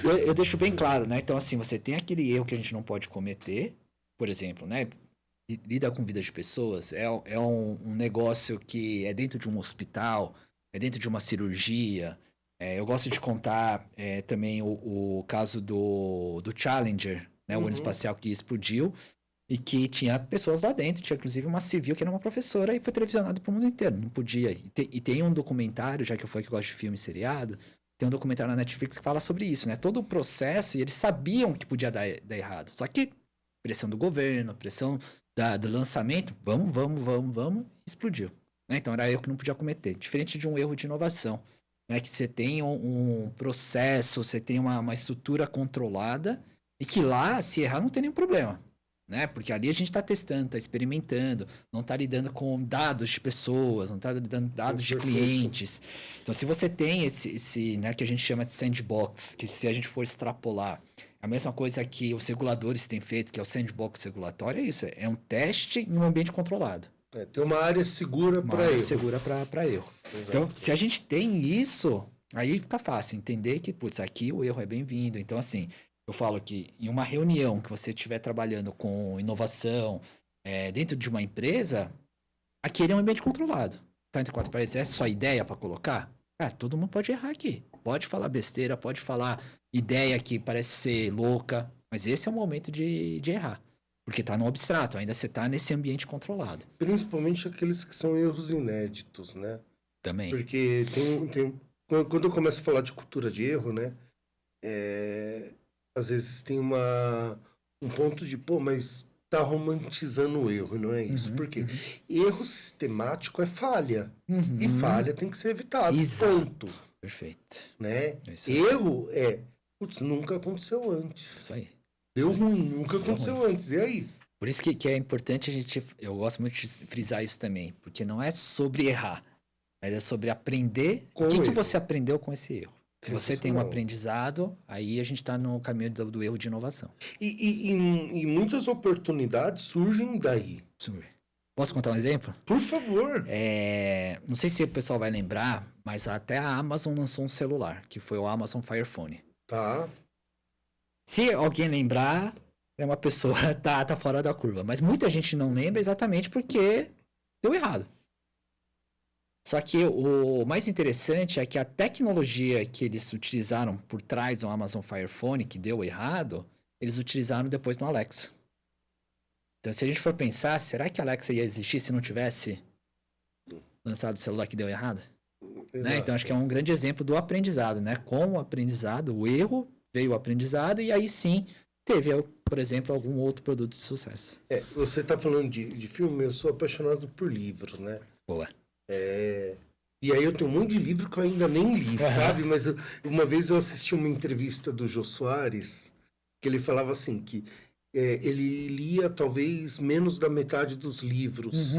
Eu deixo bem claro, né? Então, assim, você tem aquele erro que a gente não pode cometer, por exemplo, né? Lida com vida de pessoas, é um negócio que é dentro de um hospital, é dentro de uma cirurgia. Eu gosto de contar também o caso do Challenger, né? O ônibus espacial que explodiu. E que tinha pessoas lá dentro, tinha inclusive uma civil que era uma professora e foi televisionado para o mundo inteiro, não podia. E tem um documentário, já que eu falei que eu gosto de filme e seriado, tem um documentário na Netflix que fala sobre isso, né? Todo o processo, e eles sabiam que podia dar errado. Só que pressão do governo, pressão do lançamento, vamos, explodiu. Né? Então era erro que não podia cometer. Diferente de um erro de inovação, né? Que você tem um processo, você tem uma estrutura controlada e que lá, se errar, não tem nenhum problema. Né? Porque ali a gente está testando, está experimentando, não está lidando com dados de pessoas, não está lidando com dados de clientes. Então, se você tem esse né, que a gente chama de sandbox, que se a gente for extrapolar, a mesma coisa que os reguladores têm feito, que é o sandbox regulatório, é isso, é um teste em um ambiente controlado. Tem uma área segura para erro. Uma área segura para erro. Exato. Então, se a gente tem isso, aí fica fácil entender que, putz, aqui o erro é bem-vindo. Então, assim... Eu falo que em uma reunião que você estiver trabalhando com inovação dentro de uma empresa, aquele é um ambiente controlado. Tá entre quatro paredes, é só ideia para colocar? Cara, todo mundo pode errar aqui. Pode falar besteira, pode falar ideia que parece ser louca, mas esse é o momento de errar. Porque tá no abstrato, ainda você tá nesse ambiente controlado. Principalmente aqueles que são erros inéditos, né? Também. Porque quando eu começo a falar de cultura de erro, né? Às vezes tem um ponto de, mas tá romantizando o erro, não é isso? Porque erro sistemático é falha. E falha tem que ser evitada. Exato. Ponto. Perfeito. Né? Erro nunca aconteceu antes. Isso aí. Deu ruim, nunca aconteceu antes. E aí? Por isso que é importante eu gosto muito de frisar isso também, porque não é sobre errar, mas é sobre aprender o que você aprendeu com esse erro. Se você tem um aprendizado, aí a gente está no caminho do erro de inovação. E muitas oportunidades surgem daí. Posso contar um exemplo? Por favor. Não sei se o pessoal vai lembrar, mas até a Amazon lançou um celular, que foi o Amazon Fire Phone. Tá. Se alguém lembrar, é uma pessoa tá fora da curva. Mas muita gente não lembra exatamente porque deu errado. Só que o mais interessante é que a tecnologia que eles utilizaram por trás do Amazon Fire Phone, que deu errado, eles utilizaram depois no Alexa. Então, se a gente for pensar, será que a Alexa ia existir se não tivesse lançado o celular que deu errado? Né? Então, acho que é um grande exemplo do aprendizado, né? Com o aprendizado, o erro, veio o aprendizado e aí sim teve, por exemplo, algum outro produto de sucesso. Você está falando de filme, eu sou apaixonado por livro, né? Boa. E aí eu tenho um monte de livro que eu ainda nem li, sabe? Mas uma vez eu assisti uma entrevista do Jô Soares, que ele falava assim, que ele lia talvez menos da metade dos livros,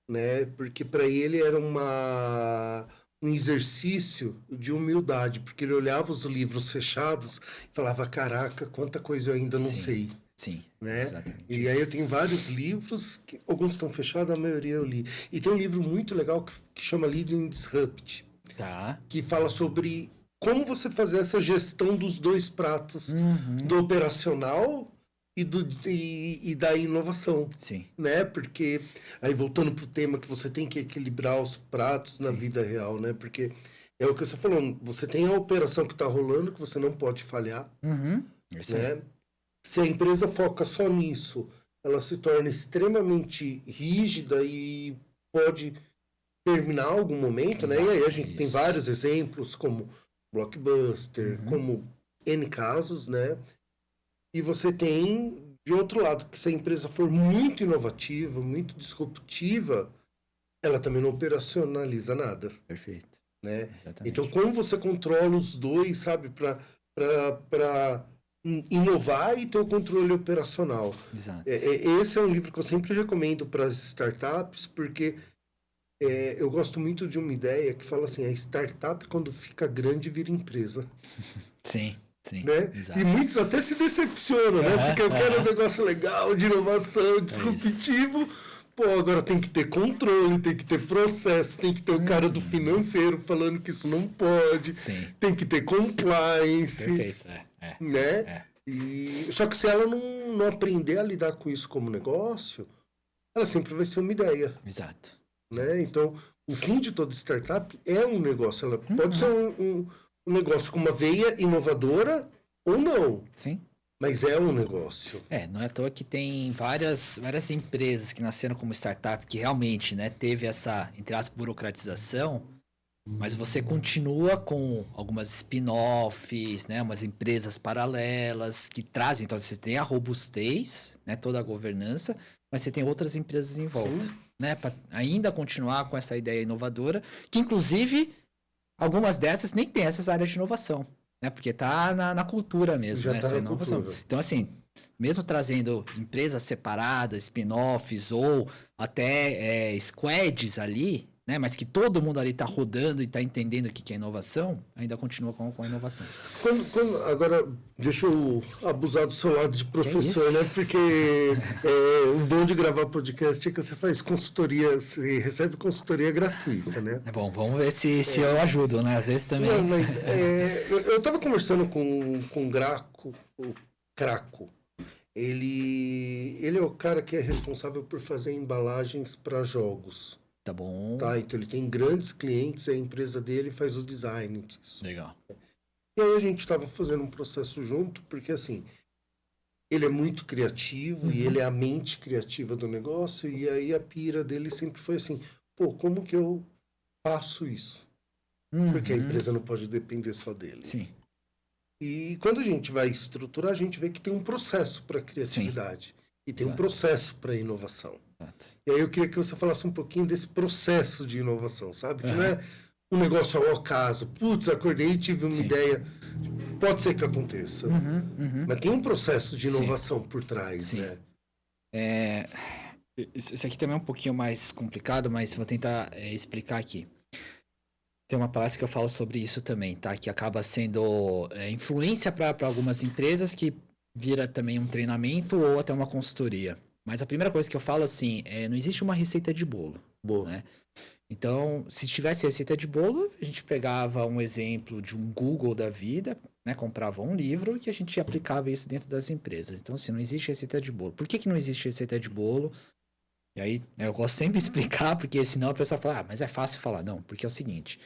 né? Porque para ele era um exercício de humildade, porque ele olhava os livros fechados e falava, caraca, quanta coisa eu ainda não sei. Sim, Né? exatamente. E aí eu tenho vários livros, que alguns estão fechados, a maioria eu li. E tem um livro muito legal que chama Leading Disrupt, que fala sobre como você fazer essa gestão dos dois pratos, do operacional e da inovação. Sim. Né? Porque, aí voltando para o tema que você tem que equilibrar os pratos na vida real, né? Porque é o que você falou, você tem a operação que está rolando, que você não pode falhar, né? Se a empresa foca só nisso, ela se torna extremamente rígida e pode terminar algum momento, né? E aí a gente tem vários exemplos, como Blockbuster, como N casos, né? E você tem, de outro lado, que se a empresa for muito inovativa, muito disruptiva, ela também não operacionaliza nada. Perfeito. Né? Exatamente. Então, como você controla os dois, sabe, para inovar e ter o controle operacional. Exato. Esse é um livro que eu sempre recomendo para as startups, porque eu gosto muito de uma ideia que fala assim, a startup quando fica grande vira empresa. Sim, né? E muitos até se decepcionam, né? Porque eu quero um negócio legal, de inovação, disruptivo. Pô, agora tem que ter controle, tem que ter processo, tem que ter o cara do financeiro falando que isso não pode, tem que ter compliance. Perfeito, né? Só que se ela não aprender a lidar com isso como negócio, ela sempre vai ser uma ideia. Exato. Né? Então, o fim de toda startup é um negócio. Ela pode ser um negócio com uma veia inovadora ou não. Sim. Mas é um negócio. Não é à toa que tem várias empresas que nasceram como startup que realmente, né, teve essa, entre aspas, burocratização, mas você continua com algumas spin-offs, né, umas empresas paralelas que trazem, então você tem a robustez, né, toda a governança, mas você tem outras empresas em volta, né, para ainda continuar com essa ideia inovadora, que inclusive algumas dessas nem tem essas áreas de inovação. Né? Porque tá na cultura mesmo, já né? Tá essa na inovação. cultura. Então, assim, mesmo trazendo empresas separadas, spin-offs ou até squads ali, né? Mas que todo mundo ali tá rodando e tá entendendo o que é inovação, ainda continua com a inovação. Agora, deixa eu abusar do seu lado de professor, né? Porque o bom de gravar podcast é que você faz consultoria, você recebe consultoria gratuita, né? É bom, vamos ver se eu ajudo, né? Às vezes também. Não, mas eu estava conversando com o Graco, o Craco. Ele é o cara que é responsável por fazer embalagens para jogos. Tá bom. Tá, então ele tem grandes clientes, a empresa dele faz o design disso. Legal. E aí a gente estava fazendo um processo junto, porque assim, ele é muito criativo e ele é a mente criativa do negócio, e aí a pira dele sempre foi assim, pô, como que eu faço isso? Porque a empresa não pode depender só dele. Sim. E quando a gente vai estruturar, a gente vê que tem um processo para criatividade. E tem um processo para inovação. Exato. E aí eu queria que você falasse um pouquinho desse processo de inovação, sabe? Que não é um negócio ao acaso. Putz, acordei e tive uma ideia. Pode ser que aconteça. Mas tem um processo de inovação por trás, né? Isso aqui também é um pouquinho mais complicado, mas vou tentar explicar aqui. Tem uma palestra que eu falo sobre isso também, tá? Que acaba sendo influência para algumas empresas, que vira também um treinamento ou até uma consultoria. Mas a primeira coisa que eu falo assim, não existe uma receita de bolo, Boa. né? Então, se tivesse receita de bolo, a gente pegava um exemplo de um Google da vida, né? Comprava um livro e a gente aplicava isso dentro das empresas. Então, assim, não existe receita de bolo. Por que que não existe receita de bolo? E aí, eu gosto sempre de explicar, porque senão a pessoa fala, mas é fácil falar. Não, porque é o seguinte,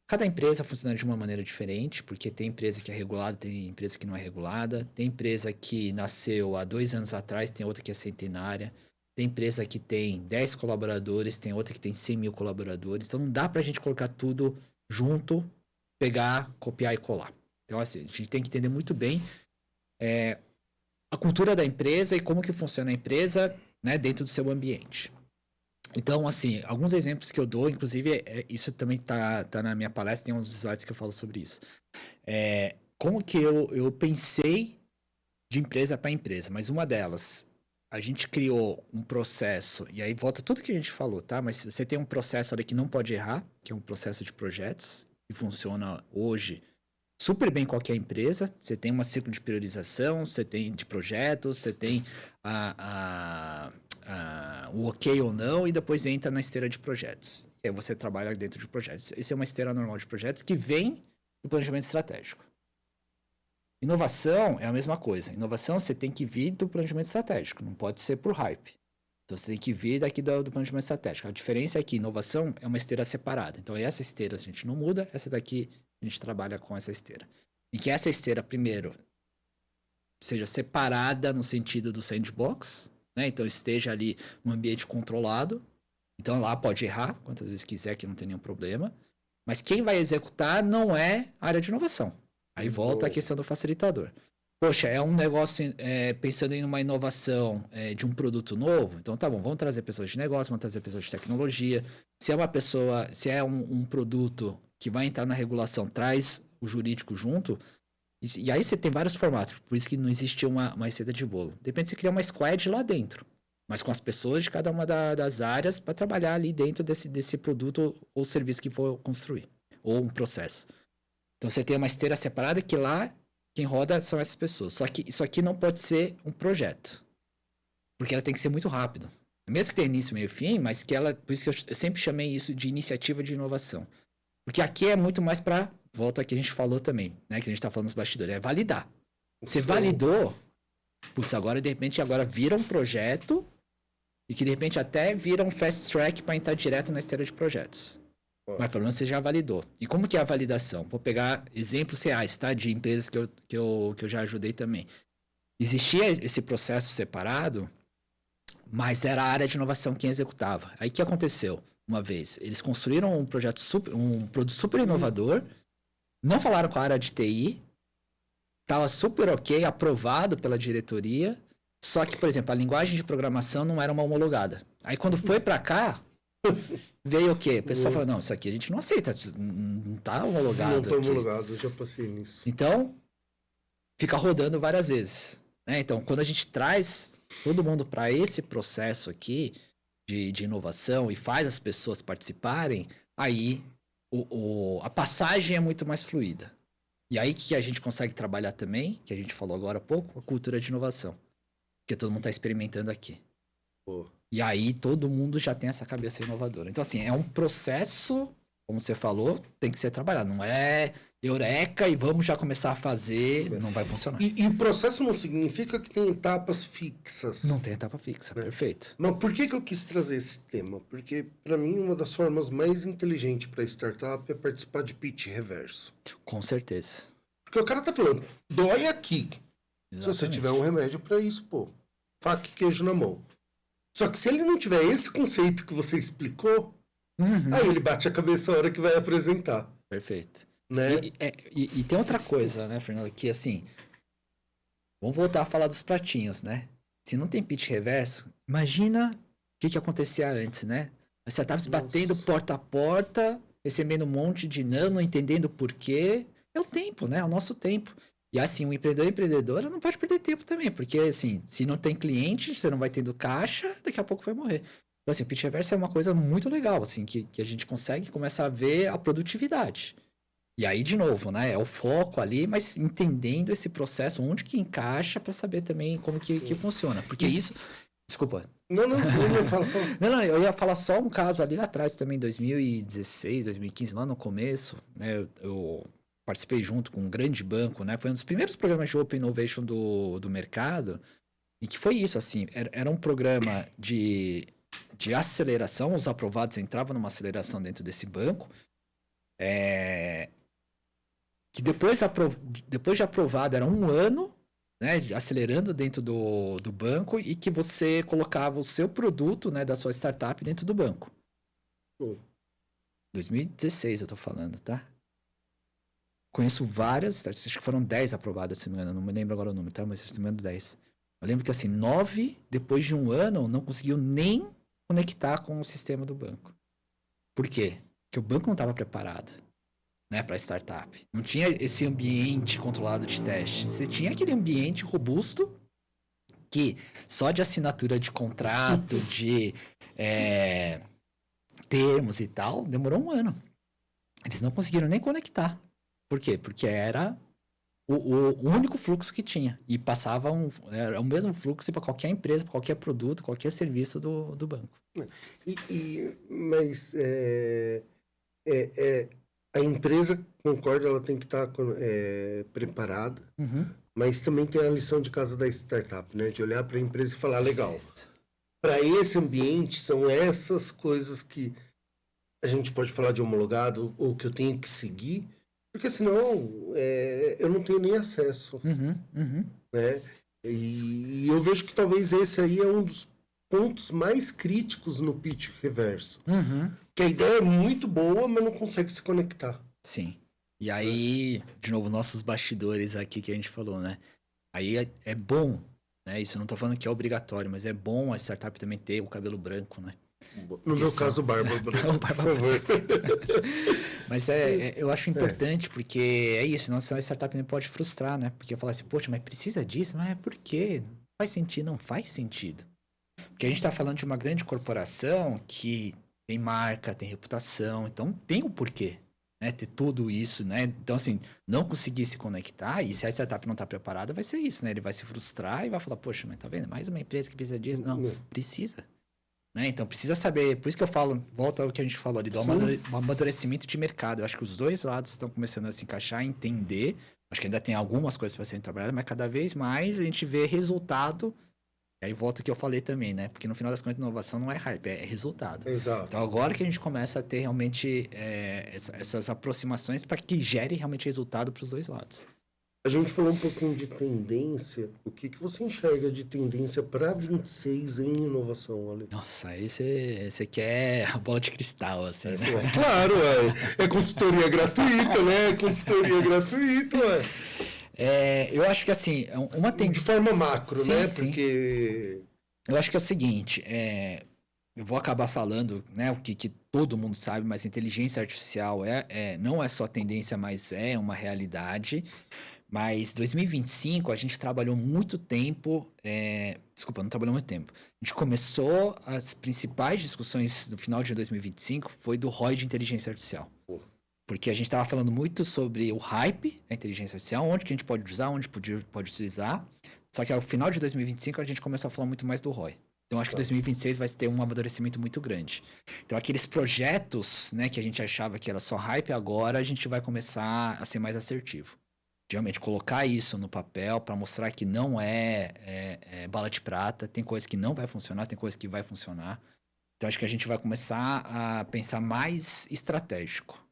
cada empresa funciona de uma maneira diferente, porque tem empresa que é regulada, tem empresa que não é regulada, tem empresa que nasceu há 2 anos atrás, tem outra que é centenária, tem empresa que tem 10 colaboradores, tem outra que tem 100 mil colaboradores, então não dá pra gente colocar tudo junto, pegar, copiar e colar. Então, assim, a gente tem que entender muito bem a cultura da empresa e como que funciona a empresa, né, dentro do seu ambiente. Então, assim, alguns exemplos que eu dou, inclusive, isso também tá na minha palestra, tem uns slides que eu falo sobre isso. Como que eu pensei de empresa para empresa, mas uma delas, a gente criou um processo, e aí volta tudo que a gente falou, tá? Mas você tem um processo ali que não pode errar, que é um processo de projetos, que funciona hoje super bem em qualquer empresa. Você tem um ciclo de priorização, você tem de projetos, você tem o ok ou não, e depois entra na esteira de projetos. E aí você trabalha dentro de projetos. Isso é uma esteira normal de projetos que vem do planejamento estratégico. Inovação é a mesma coisa. Inovação você tem que vir do planejamento estratégico, não pode ser por hype. Então você tem que vir daqui do planejamento estratégico. A diferença é que inovação é uma esteira separada. Então essa esteira a gente não muda, essa daqui a gente trabalha com essa esteira. E que essa esteira, primeiro, seja separada no sentido do sandbox, né? Então esteja ali num ambiente controlado. Então lá pode errar quantas vezes quiser, que não tem nenhum problema. Mas quem vai executar não é a área de inovação. Aí volta a questão do facilitador. Poxa, é um negócio pensando em uma inovação de um produto novo. Então tá bom, vamos trazer pessoas de negócio, vamos trazer pessoas de tecnologia. Se é uma pessoa, se é um produto que vai entrar na regulação, traz o jurídico junto. E aí você tem vários formatos, por isso que não existe uma receita de bolo. Depende se você criar uma squad lá dentro, mas com as pessoas de cada uma das áreas para trabalhar ali dentro desse produto ou serviço que for construir, ou um processo. Então você tem uma esteira separada que lá quem roda são essas pessoas. Só que isso aqui não pode ser um projeto, porque ela tem que ser muito rápido. Mesmo que tenha início, meio e fim, mas que ela, por isso que eu sempre chamei isso de iniciativa de inovação. Porque aqui é muito mais para, volta ao que a gente falou também, né? Que a gente tá falando nos bastidores, é validar. Você validou, putz, agora de repente vira um projeto e que de repente até vira um fast track para entrar direto na esteira de projetos. Mas pelo menos você já validou. E como que é a validação? Vou pegar exemplos reais, tá? De empresas que eu já ajudei também. Existia esse processo separado, mas era a área de inovação quem executava. Aí o que aconteceu? Uma vez, eles construíram um produto super inovador, não falaram com a área de TI, estava super ok, aprovado pela diretoria, só que, por exemplo, a linguagem de programação não era uma homologada. Aí quando foi para cá, veio o quê? O pessoal falou, não, isso aqui a gente não aceita, não tá homologado. Não tá homologado, eu já passei nisso. Então, fica rodando várias vezes. Né? Então, quando a gente traz todo mundo para esse processo aqui de inovação e faz as pessoas participarem, aí a passagem é muito mais fluida. E aí que a gente consegue trabalhar também, que a gente falou agora há pouco, a cultura de inovação. Porque todo mundo está experimentando aqui. Pô. E aí todo mundo já tem essa cabeça inovadora. Então, assim, é um processo, como você falou, tem que ser trabalhado. Não é eureka e vamos já começar a fazer, não vai funcionar. E o processo não significa que tem etapas fixas. Não tem etapa fixa, né? Perfeito. Mas por que eu quis trazer esse tema? Porque, para mim, uma das formas mais inteligentes para startup é participar de pitch reverso. Com certeza. Porque o cara tá falando, dói aqui. Exatamente. Se você tiver um remédio para isso, pô, faca e queijo na mão. Só que se ele não tiver esse conceito que você explicou, aí ele bate a cabeça a hora que vai apresentar. Perfeito. Né? E tem outra coisa, né, Fernando, que assim, vamos voltar a falar dos pratinhos, né? Se não tem pitch reverso, imagina o que acontecia antes, né? As startups batendo porta a porta, recebendo um monte de não entendendo por quê. É o tempo, né? É o nosso tempo. E assim, o empreendedor e empreendedora não pode perder tempo também, porque assim, se não tem cliente, você não vai tendo caixa, daqui a pouco vai morrer. Então assim, o pitch reverso é uma coisa muito legal, assim, que a gente consegue começar a ver a produtividade. E aí, de novo, né? É o foco ali, mas entendendo esse processo, onde que encaixa para saber também como que funciona. Porque isso... Desculpa, Não, fala. Não, eu ia falar só um caso ali atrás também, 2016, 2015, lá no começo, né? Eu participei junto com um grande banco, né? Foi um dos primeiros programas de Open Innovation do mercado, e que foi isso, assim, era um programa de aceleração, os aprovados entravam numa aceleração dentro desse banco, que depois de aprovado era um ano, né, acelerando dentro do banco e que você colocava o seu produto, né, da sua startup dentro do banco. 2016 eu tô falando, tá? Conheço várias, acho que foram 10 aprovadas esse ano, não me lembro agora o número, tá? Mas se me engano 10. Eu lembro que assim, 9, depois de um ano, não conseguiu nem conectar com o sistema do banco. Por quê? Porque o banco não estava preparado, né, para startup. Não tinha esse ambiente controlado de teste. Você tinha aquele ambiente robusto que só de assinatura de contrato, de termos e tal, demorou um ano. Eles não conseguiram nem conectar. Por quê? Porque era o único fluxo que tinha. E passava era o mesmo fluxo para qualquer empresa, para qualquer produto, qualquer serviço do banco. Mas a empresa, concordo, ela tem que estar preparada, mas também tem a lição de casa da startup, né? De olhar para a empresa e falar, legal, para esse ambiente são essas coisas que a gente pode falar de homologado ou que eu tenho que seguir, porque senão eu não tenho nem acesso, né? E eu vejo que talvez esse aí é um dos pontos mais críticos no pitch reverso. Que a ideia é muito boa, mas não consegue se conectar. Sim. E aí, de novo, nossos bastidores aqui que a gente falou, né? Aí é bom, né? Isso eu não tô falando que é obrigatório, mas é bom a startup também ter o cabelo branco, né? No meu caso, barba branca, por favor. Mas eu acho importante, porque é isso, senão a startup não pode frustrar, né? Porque falar assim, poxa, mas precisa disso? Mas por quê? Não faz sentido? Não faz sentido. Porque a gente tá falando de uma grande corporação que tem marca, tem reputação, então tem o porquê, né? Ter tudo isso, né? Então, assim, não conseguir se conectar, e se a startup não tá preparada, vai ser isso, né? Ele vai se frustrar e vai falar, poxa, mas tá vendo? Mais uma empresa que precisa disso. Não, precisa. Né? Então, precisa saber, por isso que eu falo, volta ao que a gente falou ali, do amadurecimento de mercado. Eu acho que os dois lados estão começando a se encaixar, a entender. Acho que ainda tem algumas coisas para serem trabalhadas, mas cada vez mais a gente vê resultado. E aí volta o que eu falei também, né? Porque no final das contas, inovação não é hype, é resultado. Exato. Então, agora que a gente começa a ter realmente essas aproximações para que gere realmente resultado para os dois lados. A gente falou um pouquinho de tendência. O que você enxerga de tendência para 26 em inovação, Ale? Nossa, aí você quer a bola de cristal, assim, né? Claro, é consultoria gratuita, né? É consultoria gratuita, ué. Eu acho que assim, uma tem... De forma macro, sim, né? sim. Porque... Eu acho que é o seguinte, eu vou acabar falando, né, o que todo mundo sabe, mas inteligência artificial não é só tendência, mas é uma realidade. Mas 2025 a gente trabalhou muito tempo, desculpa, não trabalhou muito tempo. A gente começou as principais discussões no final de 2025 foi do ROI de inteligência artificial. Porque a gente estava falando muito sobre o hype da inteligência artificial, onde que a gente pode usar, onde pode utilizar. Só que ao final de 2025 a gente começou a falar muito mais do ROI. Então acho que 2026 vai ter um amadurecimento muito grande. Então aqueles projetos, né, que a gente achava que era só hype, agora a gente vai começar a ser mais assertivo. Realmente colocar isso no papel para mostrar que não é bala de prata, tem coisa que não vai funcionar, tem coisa que vai funcionar. Então acho que a gente vai começar a pensar mais estratégico.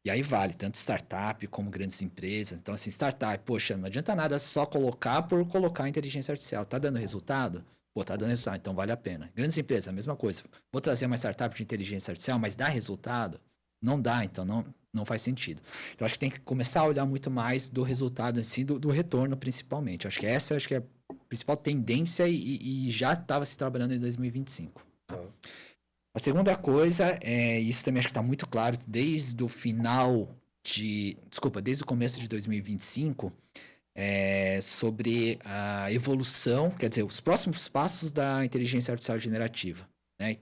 E aí vale, tanto startup como grandes empresas. Então, assim, startup, poxa, não adianta nada só colocar por colocar inteligência artificial. Tá dando resultado? Pô, tá dando resultado, então vale a pena. Grandes empresas, a mesma coisa. Vou trazer uma startup de inteligência artificial, mas dá resultado? Não dá, então não faz sentido. Então, acho que tem que começar a olhar muito mais do resultado em si, do retorno, principalmente. Acho que essa é a principal tendência e já estava se trabalhando em 2025. Tá? A segunda coisa, isso também acho que está muito claro desde o desde o começo de 2025, sobre a evolução, quer dizer, os próximos passos da inteligência artificial generativa. Né?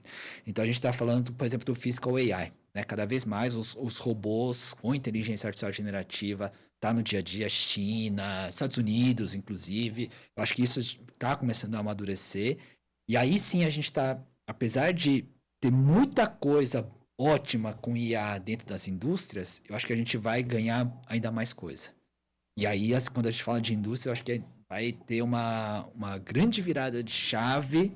Então a gente está falando, por exemplo, do Physical AI. Né? Cada vez mais os robôs com inteligência artificial generativa tá no dia a dia, China, Estados Unidos, inclusive. Eu acho que isso está começando a amadurecer. E aí sim a gente está, apesar de ter muita coisa ótima com IA dentro das indústrias, eu acho que a gente vai ganhar ainda mais coisa. E aí, quando a gente fala de indústria, eu acho que vai ter uma grande virada de chave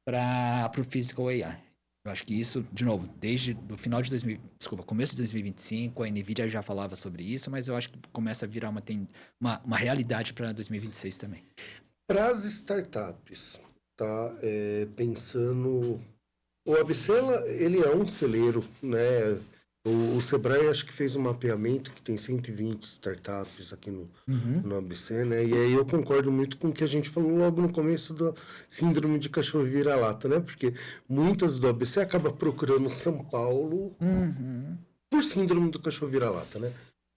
para o Physical AI. Eu acho que isso, de novo, desde o final de começo de 2025, a NVIDIA já falava sobre isso, mas eu acho que começa a virar uma realidade para 2026 também. Para as startups, tá? Pensando... O ABC, ele é um celeiro, né? O Sebrae acho que fez um mapeamento que tem 120 startups aqui no ABC, né? E aí eu concordo muito com o que a gente falou logo no começo da síndrome de cachorro vira-lata, né? Porque muitas do ABC acabam procurando São Paulo por síndrome do cachorro vira-lata, né?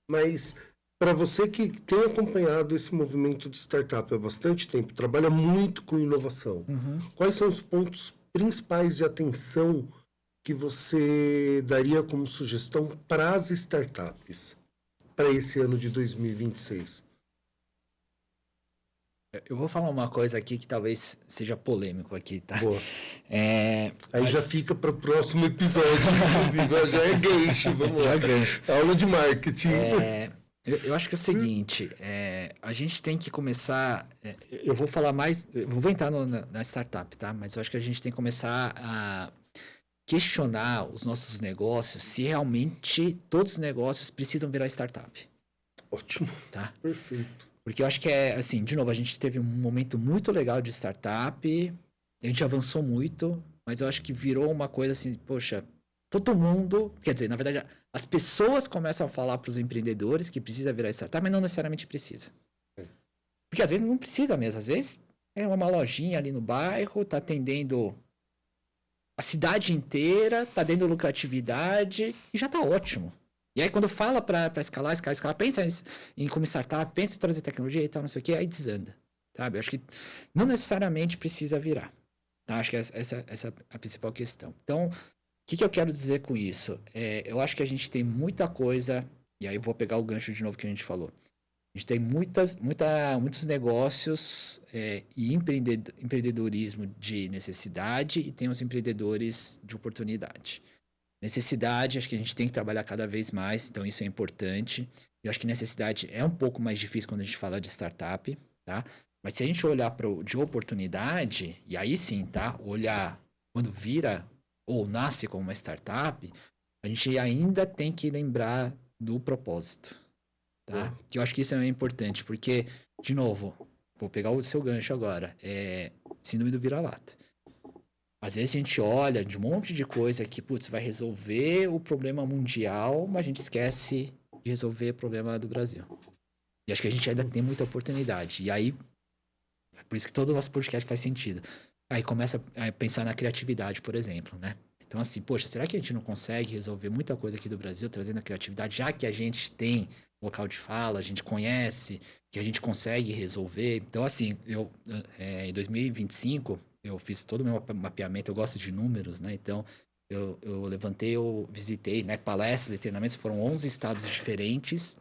Mas para você que tem acompanhado esse movimento de startup há bastante tempo, trabalha muito com inovação, quais são os pontos principais de atenção que você daria como sugestão para as startups para esse ano de 2026? Eu vou falar uma coisa aqui que talvez seja polêmico aqui, tá? Boa. Aí já fica para o próximo episódio, inclusive. Já é gancho, vamos lá. Aula de marketing. Eu acho que é o seguinte, a gente tem que começar... eu vou falar mais... Eu vou entrar na startup, tá? Mas eu acho que a gente tem que começar a questionar os nossos negócios se realmente todos os negócios precisam virar startup. Ótimo. Tá? Perfeito. Porque eu acho que assim, de novo, a gente teve um momento muito legal de startup, a gente avançou muito, mas eu acho que virou uma coisa assim, poxa, todo mundo, quer dizer, na verdade, as pessoas começam a falar para os empreendedores que precisa virar startup, mas não necessariamente precisa. Porque às vezes não precisa mesmo, às vezes é uma lojinha ali no bairro, tá atendendo a cidade inteira, tá dando lucratividade e já tá ótimo. E aí, quando fala para escalar, pensa em como startup, pensa em trazer tecnologia e tal, não sei o que, aí desanda, sabe? Eu acho que não necessariamente precisa virar, tá? Acho que essa é a principal questão. Então, o que eu quero dizer com isso? Eu acho que a gente tem muita coisa, e aí eu vou pegar o gancho de novo que a gente falou. A gente tem muitos negócios e empreendedorismo de necessidade e tem os empreendedores de oportunidade. Necessidade, acho que a gente tem que trabalhar cada vez mais, então isso é importante. Eu acho que necessidade é um pouco mais difícil quando a gente fala de startup, tá? Mas se a gente olhar para de oportunidade, e aí sim, tá? Olhar quando vira ou nasce como uma startup, a gente ainda tem que lembrar do propósito, tá? Que eu acho que isso é importante, porque, de novo, vou pegar o seu gancho agora, síndrome do vira-lata. Às vezes a gente olha de um monte de coisa que, putz, vai resolver o problema mundial, mas a gente esquece de resolver o problema do Brasil. E acho que a gente ainda tem muita oportunidade. E aí, por isso que todo o nosso podcast faz sentido. Aí começa a pensar na criatividade, por exemplo, né? Então, assim, poxa, será que a gente não consegue resolver muita coisa aqui do Brasil trazendo a criatividade, já que a gente tem local de fala, a gente conhece, que a gente consegue resolver? Então, assim, em 2025... eu fiz todo o meu mapeamento, eu gosto de números, né? Então, eu visitei, né? Palestras e treinamentos, foram 11 estados diferentes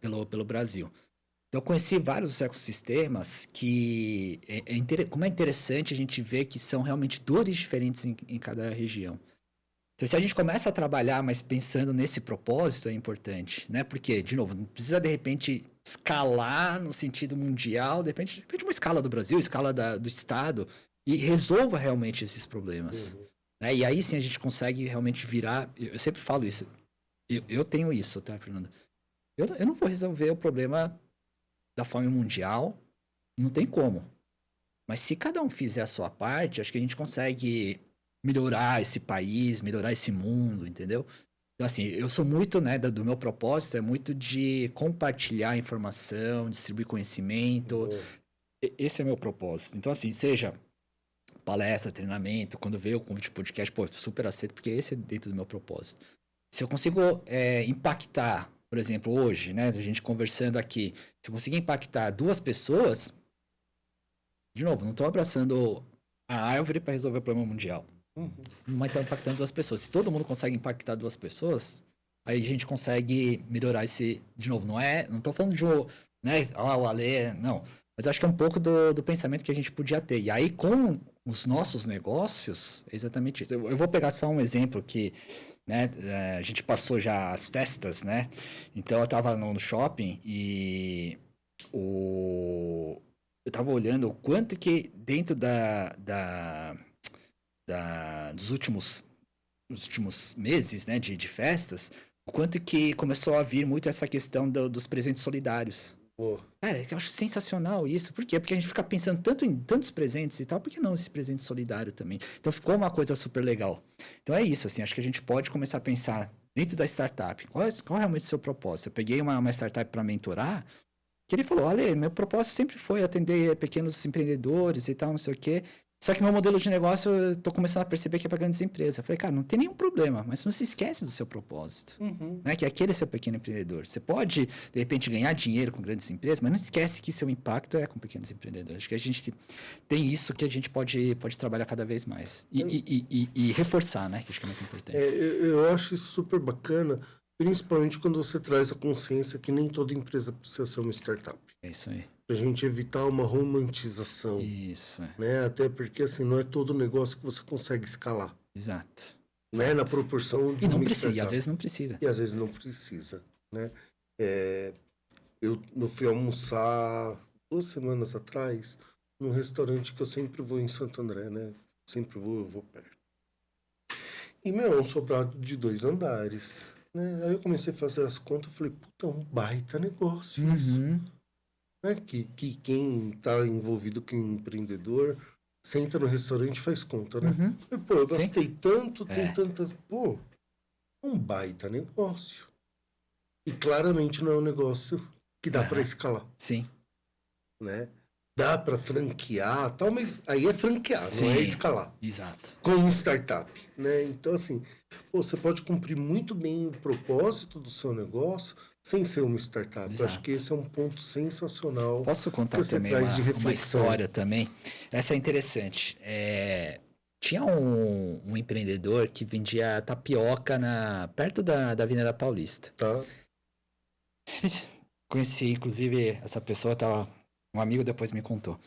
pelo Brasil. Então, eu conheci vários ecossistemas que, como é interessante a gente ver que são realmente dores diferentes em cada região. Então, se a gente começa a trabalhar, mas pensando nesse propósito, é importante, né? Porque, de novo, não precisa, de repente, escalar no sentido mundial, de repente uma escala do Brasil, escala do Estado, e resolva realmente esses problemas. Né? E aí sim a gente consegue realmente virar... Eu sempre falo isso. Eu tenho isso, tá, Fernando? Eu não vou resolver o problema da fome mundial, não tem como. Mas se cada um fizer a sua parte, acho que a gente consegue melhorar esse país, melhorar esse mundo, entendeu? Então, assim, eu sou muito, né, do meu propósito, é muito de compartilhar informação, distribuir conhecimento. Esse é meu propósito. Então, assim, seja palestra, treinamento, quando veio o convite de podcast, pô, super aceito, porque esse é dentro do meu propósito. Se eu consigo impactar, por exemplo, hoje, né, a gente conversando aqui, se eu conseguir impactar 2 pessoas, de novo, não estou abraçando a árvore para resolver o problema mundial. Mas está impactando 2 pessoas. Se todo mundo consegue impactar 2 pessoas, aí a gente consegue melhorar esse... De novo, não estou falando de né, o Ale, não. Mas acho que é um pouco do pensamento que a gente podia ter. E aí, com os nossos negócios, é exatamente isso. Eu vou pegar só um exemplo que, né, a gente passou já as festas, né? Então, eu estava no shopping e eu estava olhando o quanto que dentro dos últimos meses, né, de festas, o quanto que começou a vir muito essa questão dos presentes solidários. Pô, Cara, eu acho sensacional isso. Por quê? Porque a gente fica pensando tanto em tantos presentes e tal, por que não esse presente solidário também? Então ficou uma coisa super legal. Então é isso, assim, acho que a gente pode começar a pensar dentro da startup, qual é realmente o seu propósito? Eu peguei uma startup para mentorar, que ele falou, olha, meu propósito sempre foi atender pequenos empreendedores e tal, não sei o quê. Só que meu modelo de negócio, eu tô começando a perceber que é para grandes empresas. Eu falei, cara, não tem nenhum problema, mas não se esquece do seu propósito. Né? Que é aquele seu pequeno empreendedor. Você pode, de repente, ganhar dinheiro com grandes empresas, mas não esquece que seu impacto é com pequenos empreendedores. Acho que a gente tem isso que a gente pode trabalhar cada vez mais. E reforçar, né? Que acho que é mais importante. eu acho isso super bacana, principalmente quando você traz a consciência que nem toda empresa precisa ser uma startup. É isso aí. Pra gente evitar uma romantização. Isso, né? Até porque, assim, não é todo negócio que você consegue escalar. Exato. Né? Na proporção de E não uma precisa, e startup. às vezes não precisa. E às vezes não precisa, né? Eu fui almoçar 2 semanas atrás num restaurante que eu sempre vou em Santo André, né? Sempre eu vou perto. E, meu, é um sobrado de 2 andares, né? Aí eu comecei a fazer as contas e falei, puta, é um baita negócio isso. Né? Que quem tá envolvido com empreendedor senta no restaurante e faz conta, né? E, pô, eu gastei tanto, tem tantas... Pô, um baita negócio. E claramente não é um negócio que dá para escalar. Sim. Né? Dá para franquear, tal, mas aí é franquear, não é escalar. Exato. Como startup, né? Então, assim, você pode cumprir muito bem o propósito do seu negócio sem ser uma startup. Exato. Eu acho que esse é um ponto sensacional. Posso contar que você também traz de reflexão. uma história também? Essa é interessante. Tinha um empreendedor que vendia tapioca perto da Avenida Paulista. Tá. Conheci, inclusive, essa pessoa, um amigo depois me contou.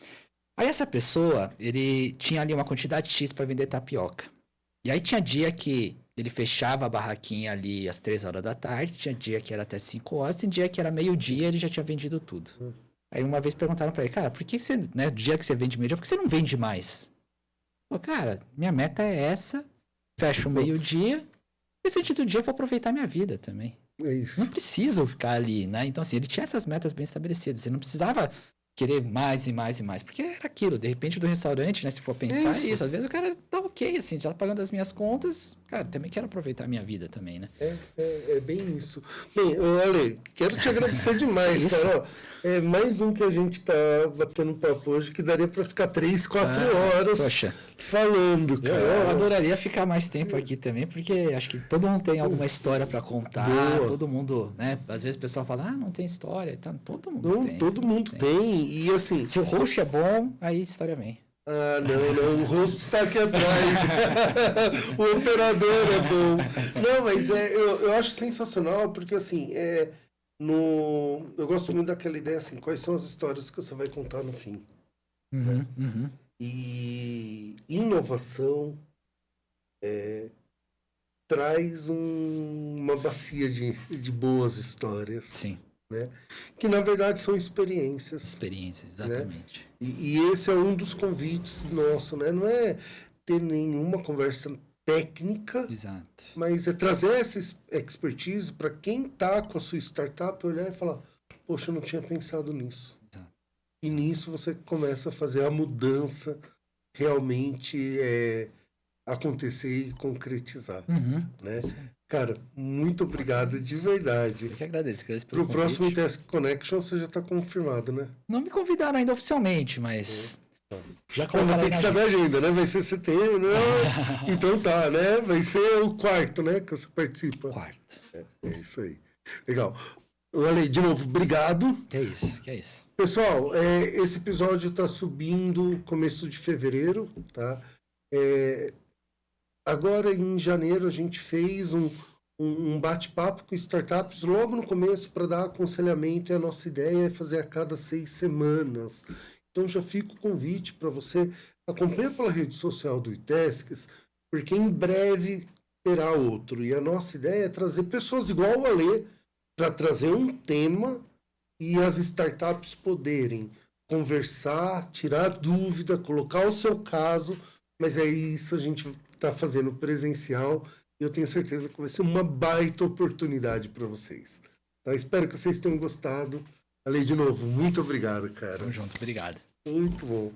Aí essa pessoa, ele tinha ali uma quantidade X para vender tapioca. E aí tinha dia que ele fechava a barraquinha ali às 3 horas da tarde, tinha dia que era até 5 horas, tem dia que era meio-dia, ele já tinha vendido tudo. Aí uma vez perguntaram para ele, cara, por que você, né, dia que você vende meio-dia, por que você não vende mais? Pô, cara, minha meta é essa, fecho o meio-dia, e esse do dia eu vou aproveitar minha vida também. É isso. Não preciso ficar ali, né? Então, assim, ele tinha essas metas bem estabelecidas. Você não precisava querer mais e mais e mais. Porque era aquilo, de repente, do restaurante, né? Se for pensar isso, às vezes o cara tá ok, assim, já tá pagando as minhas contas. Cara, também quero aproveitar a minha vida também, né? É bem isso. Bem, Ale, quero te agradecer demais, cara. É mais um que a gente tá batendo papo hoje que daria para ficar 3, 4 horas falando, cara. Eu adoraria ficar mais tempo aqui também, porque acho que todo mundo tem alguma história para contar. Boa. Todo mundo, né? Às vezes o pessoal fala, não tem história. Então, todo mundo tem. Todo mundo tem. E assim... Se o host é bom, aí a história vem. Ah, não, o rosto está aqui atrás. O operador é bom. Não, mas eu acho sensacional, porque assim, eu gosto muito daquela ideia assim, quais são as histórias que você vai contar no fim. E inovação traz uma bacia de boas histórias. Sim. Né? Que na verdade são experiências. Experiências, exatamente. Né? E esse é um dos convites nosso, né? Não é ter nenhuma conversa técnica, exato, mas é trazer essa expertise para quem está com a sua startup olhar e falar, poxa, eu não tinha pensado nisso. Exato. E nisso você começa a fazer a mudança realmente acontecer e concretizar. Né? Cara, muito obrigado de verdade. Eu que agradeço. Pro próximo Task Connection você já está confirmado, né? Não me convidaram ainda oficialmente, mas... Já vai ter que saber a agenda, né? Vai ser setembro, né? Então tá, né? Vai ser o 4º, né? Que você participa. 4º. É isso aí. Legal. Ale, de novo, obrigado. Que é isso. Pessoal, esse episódio tá subindo começo de fevereiro, tá? Agora, em janeiro, a gente fez um bate-papo com startups logo no começo para dar aconselhamento, e a nossa ideia é fazer a cada 6 semanas. Então já fica o convite para você acompanhar pela rede social do iTescs, porque em breve terá outro. E a nossa ideia é trazer pessoas igual a Alê para trazer um tema e as startups poderem conversar, tirar dúvida, colocar o seu caso, mas é isso a gente está fazendo presencial e eu tenho certeza que vai ser uma baita oportunidade para vocês. Tá? Espero que vocês tenham gostado. Ale, de novo, muito obrigado, cara. Tamo junto, obrigado. Muito bom.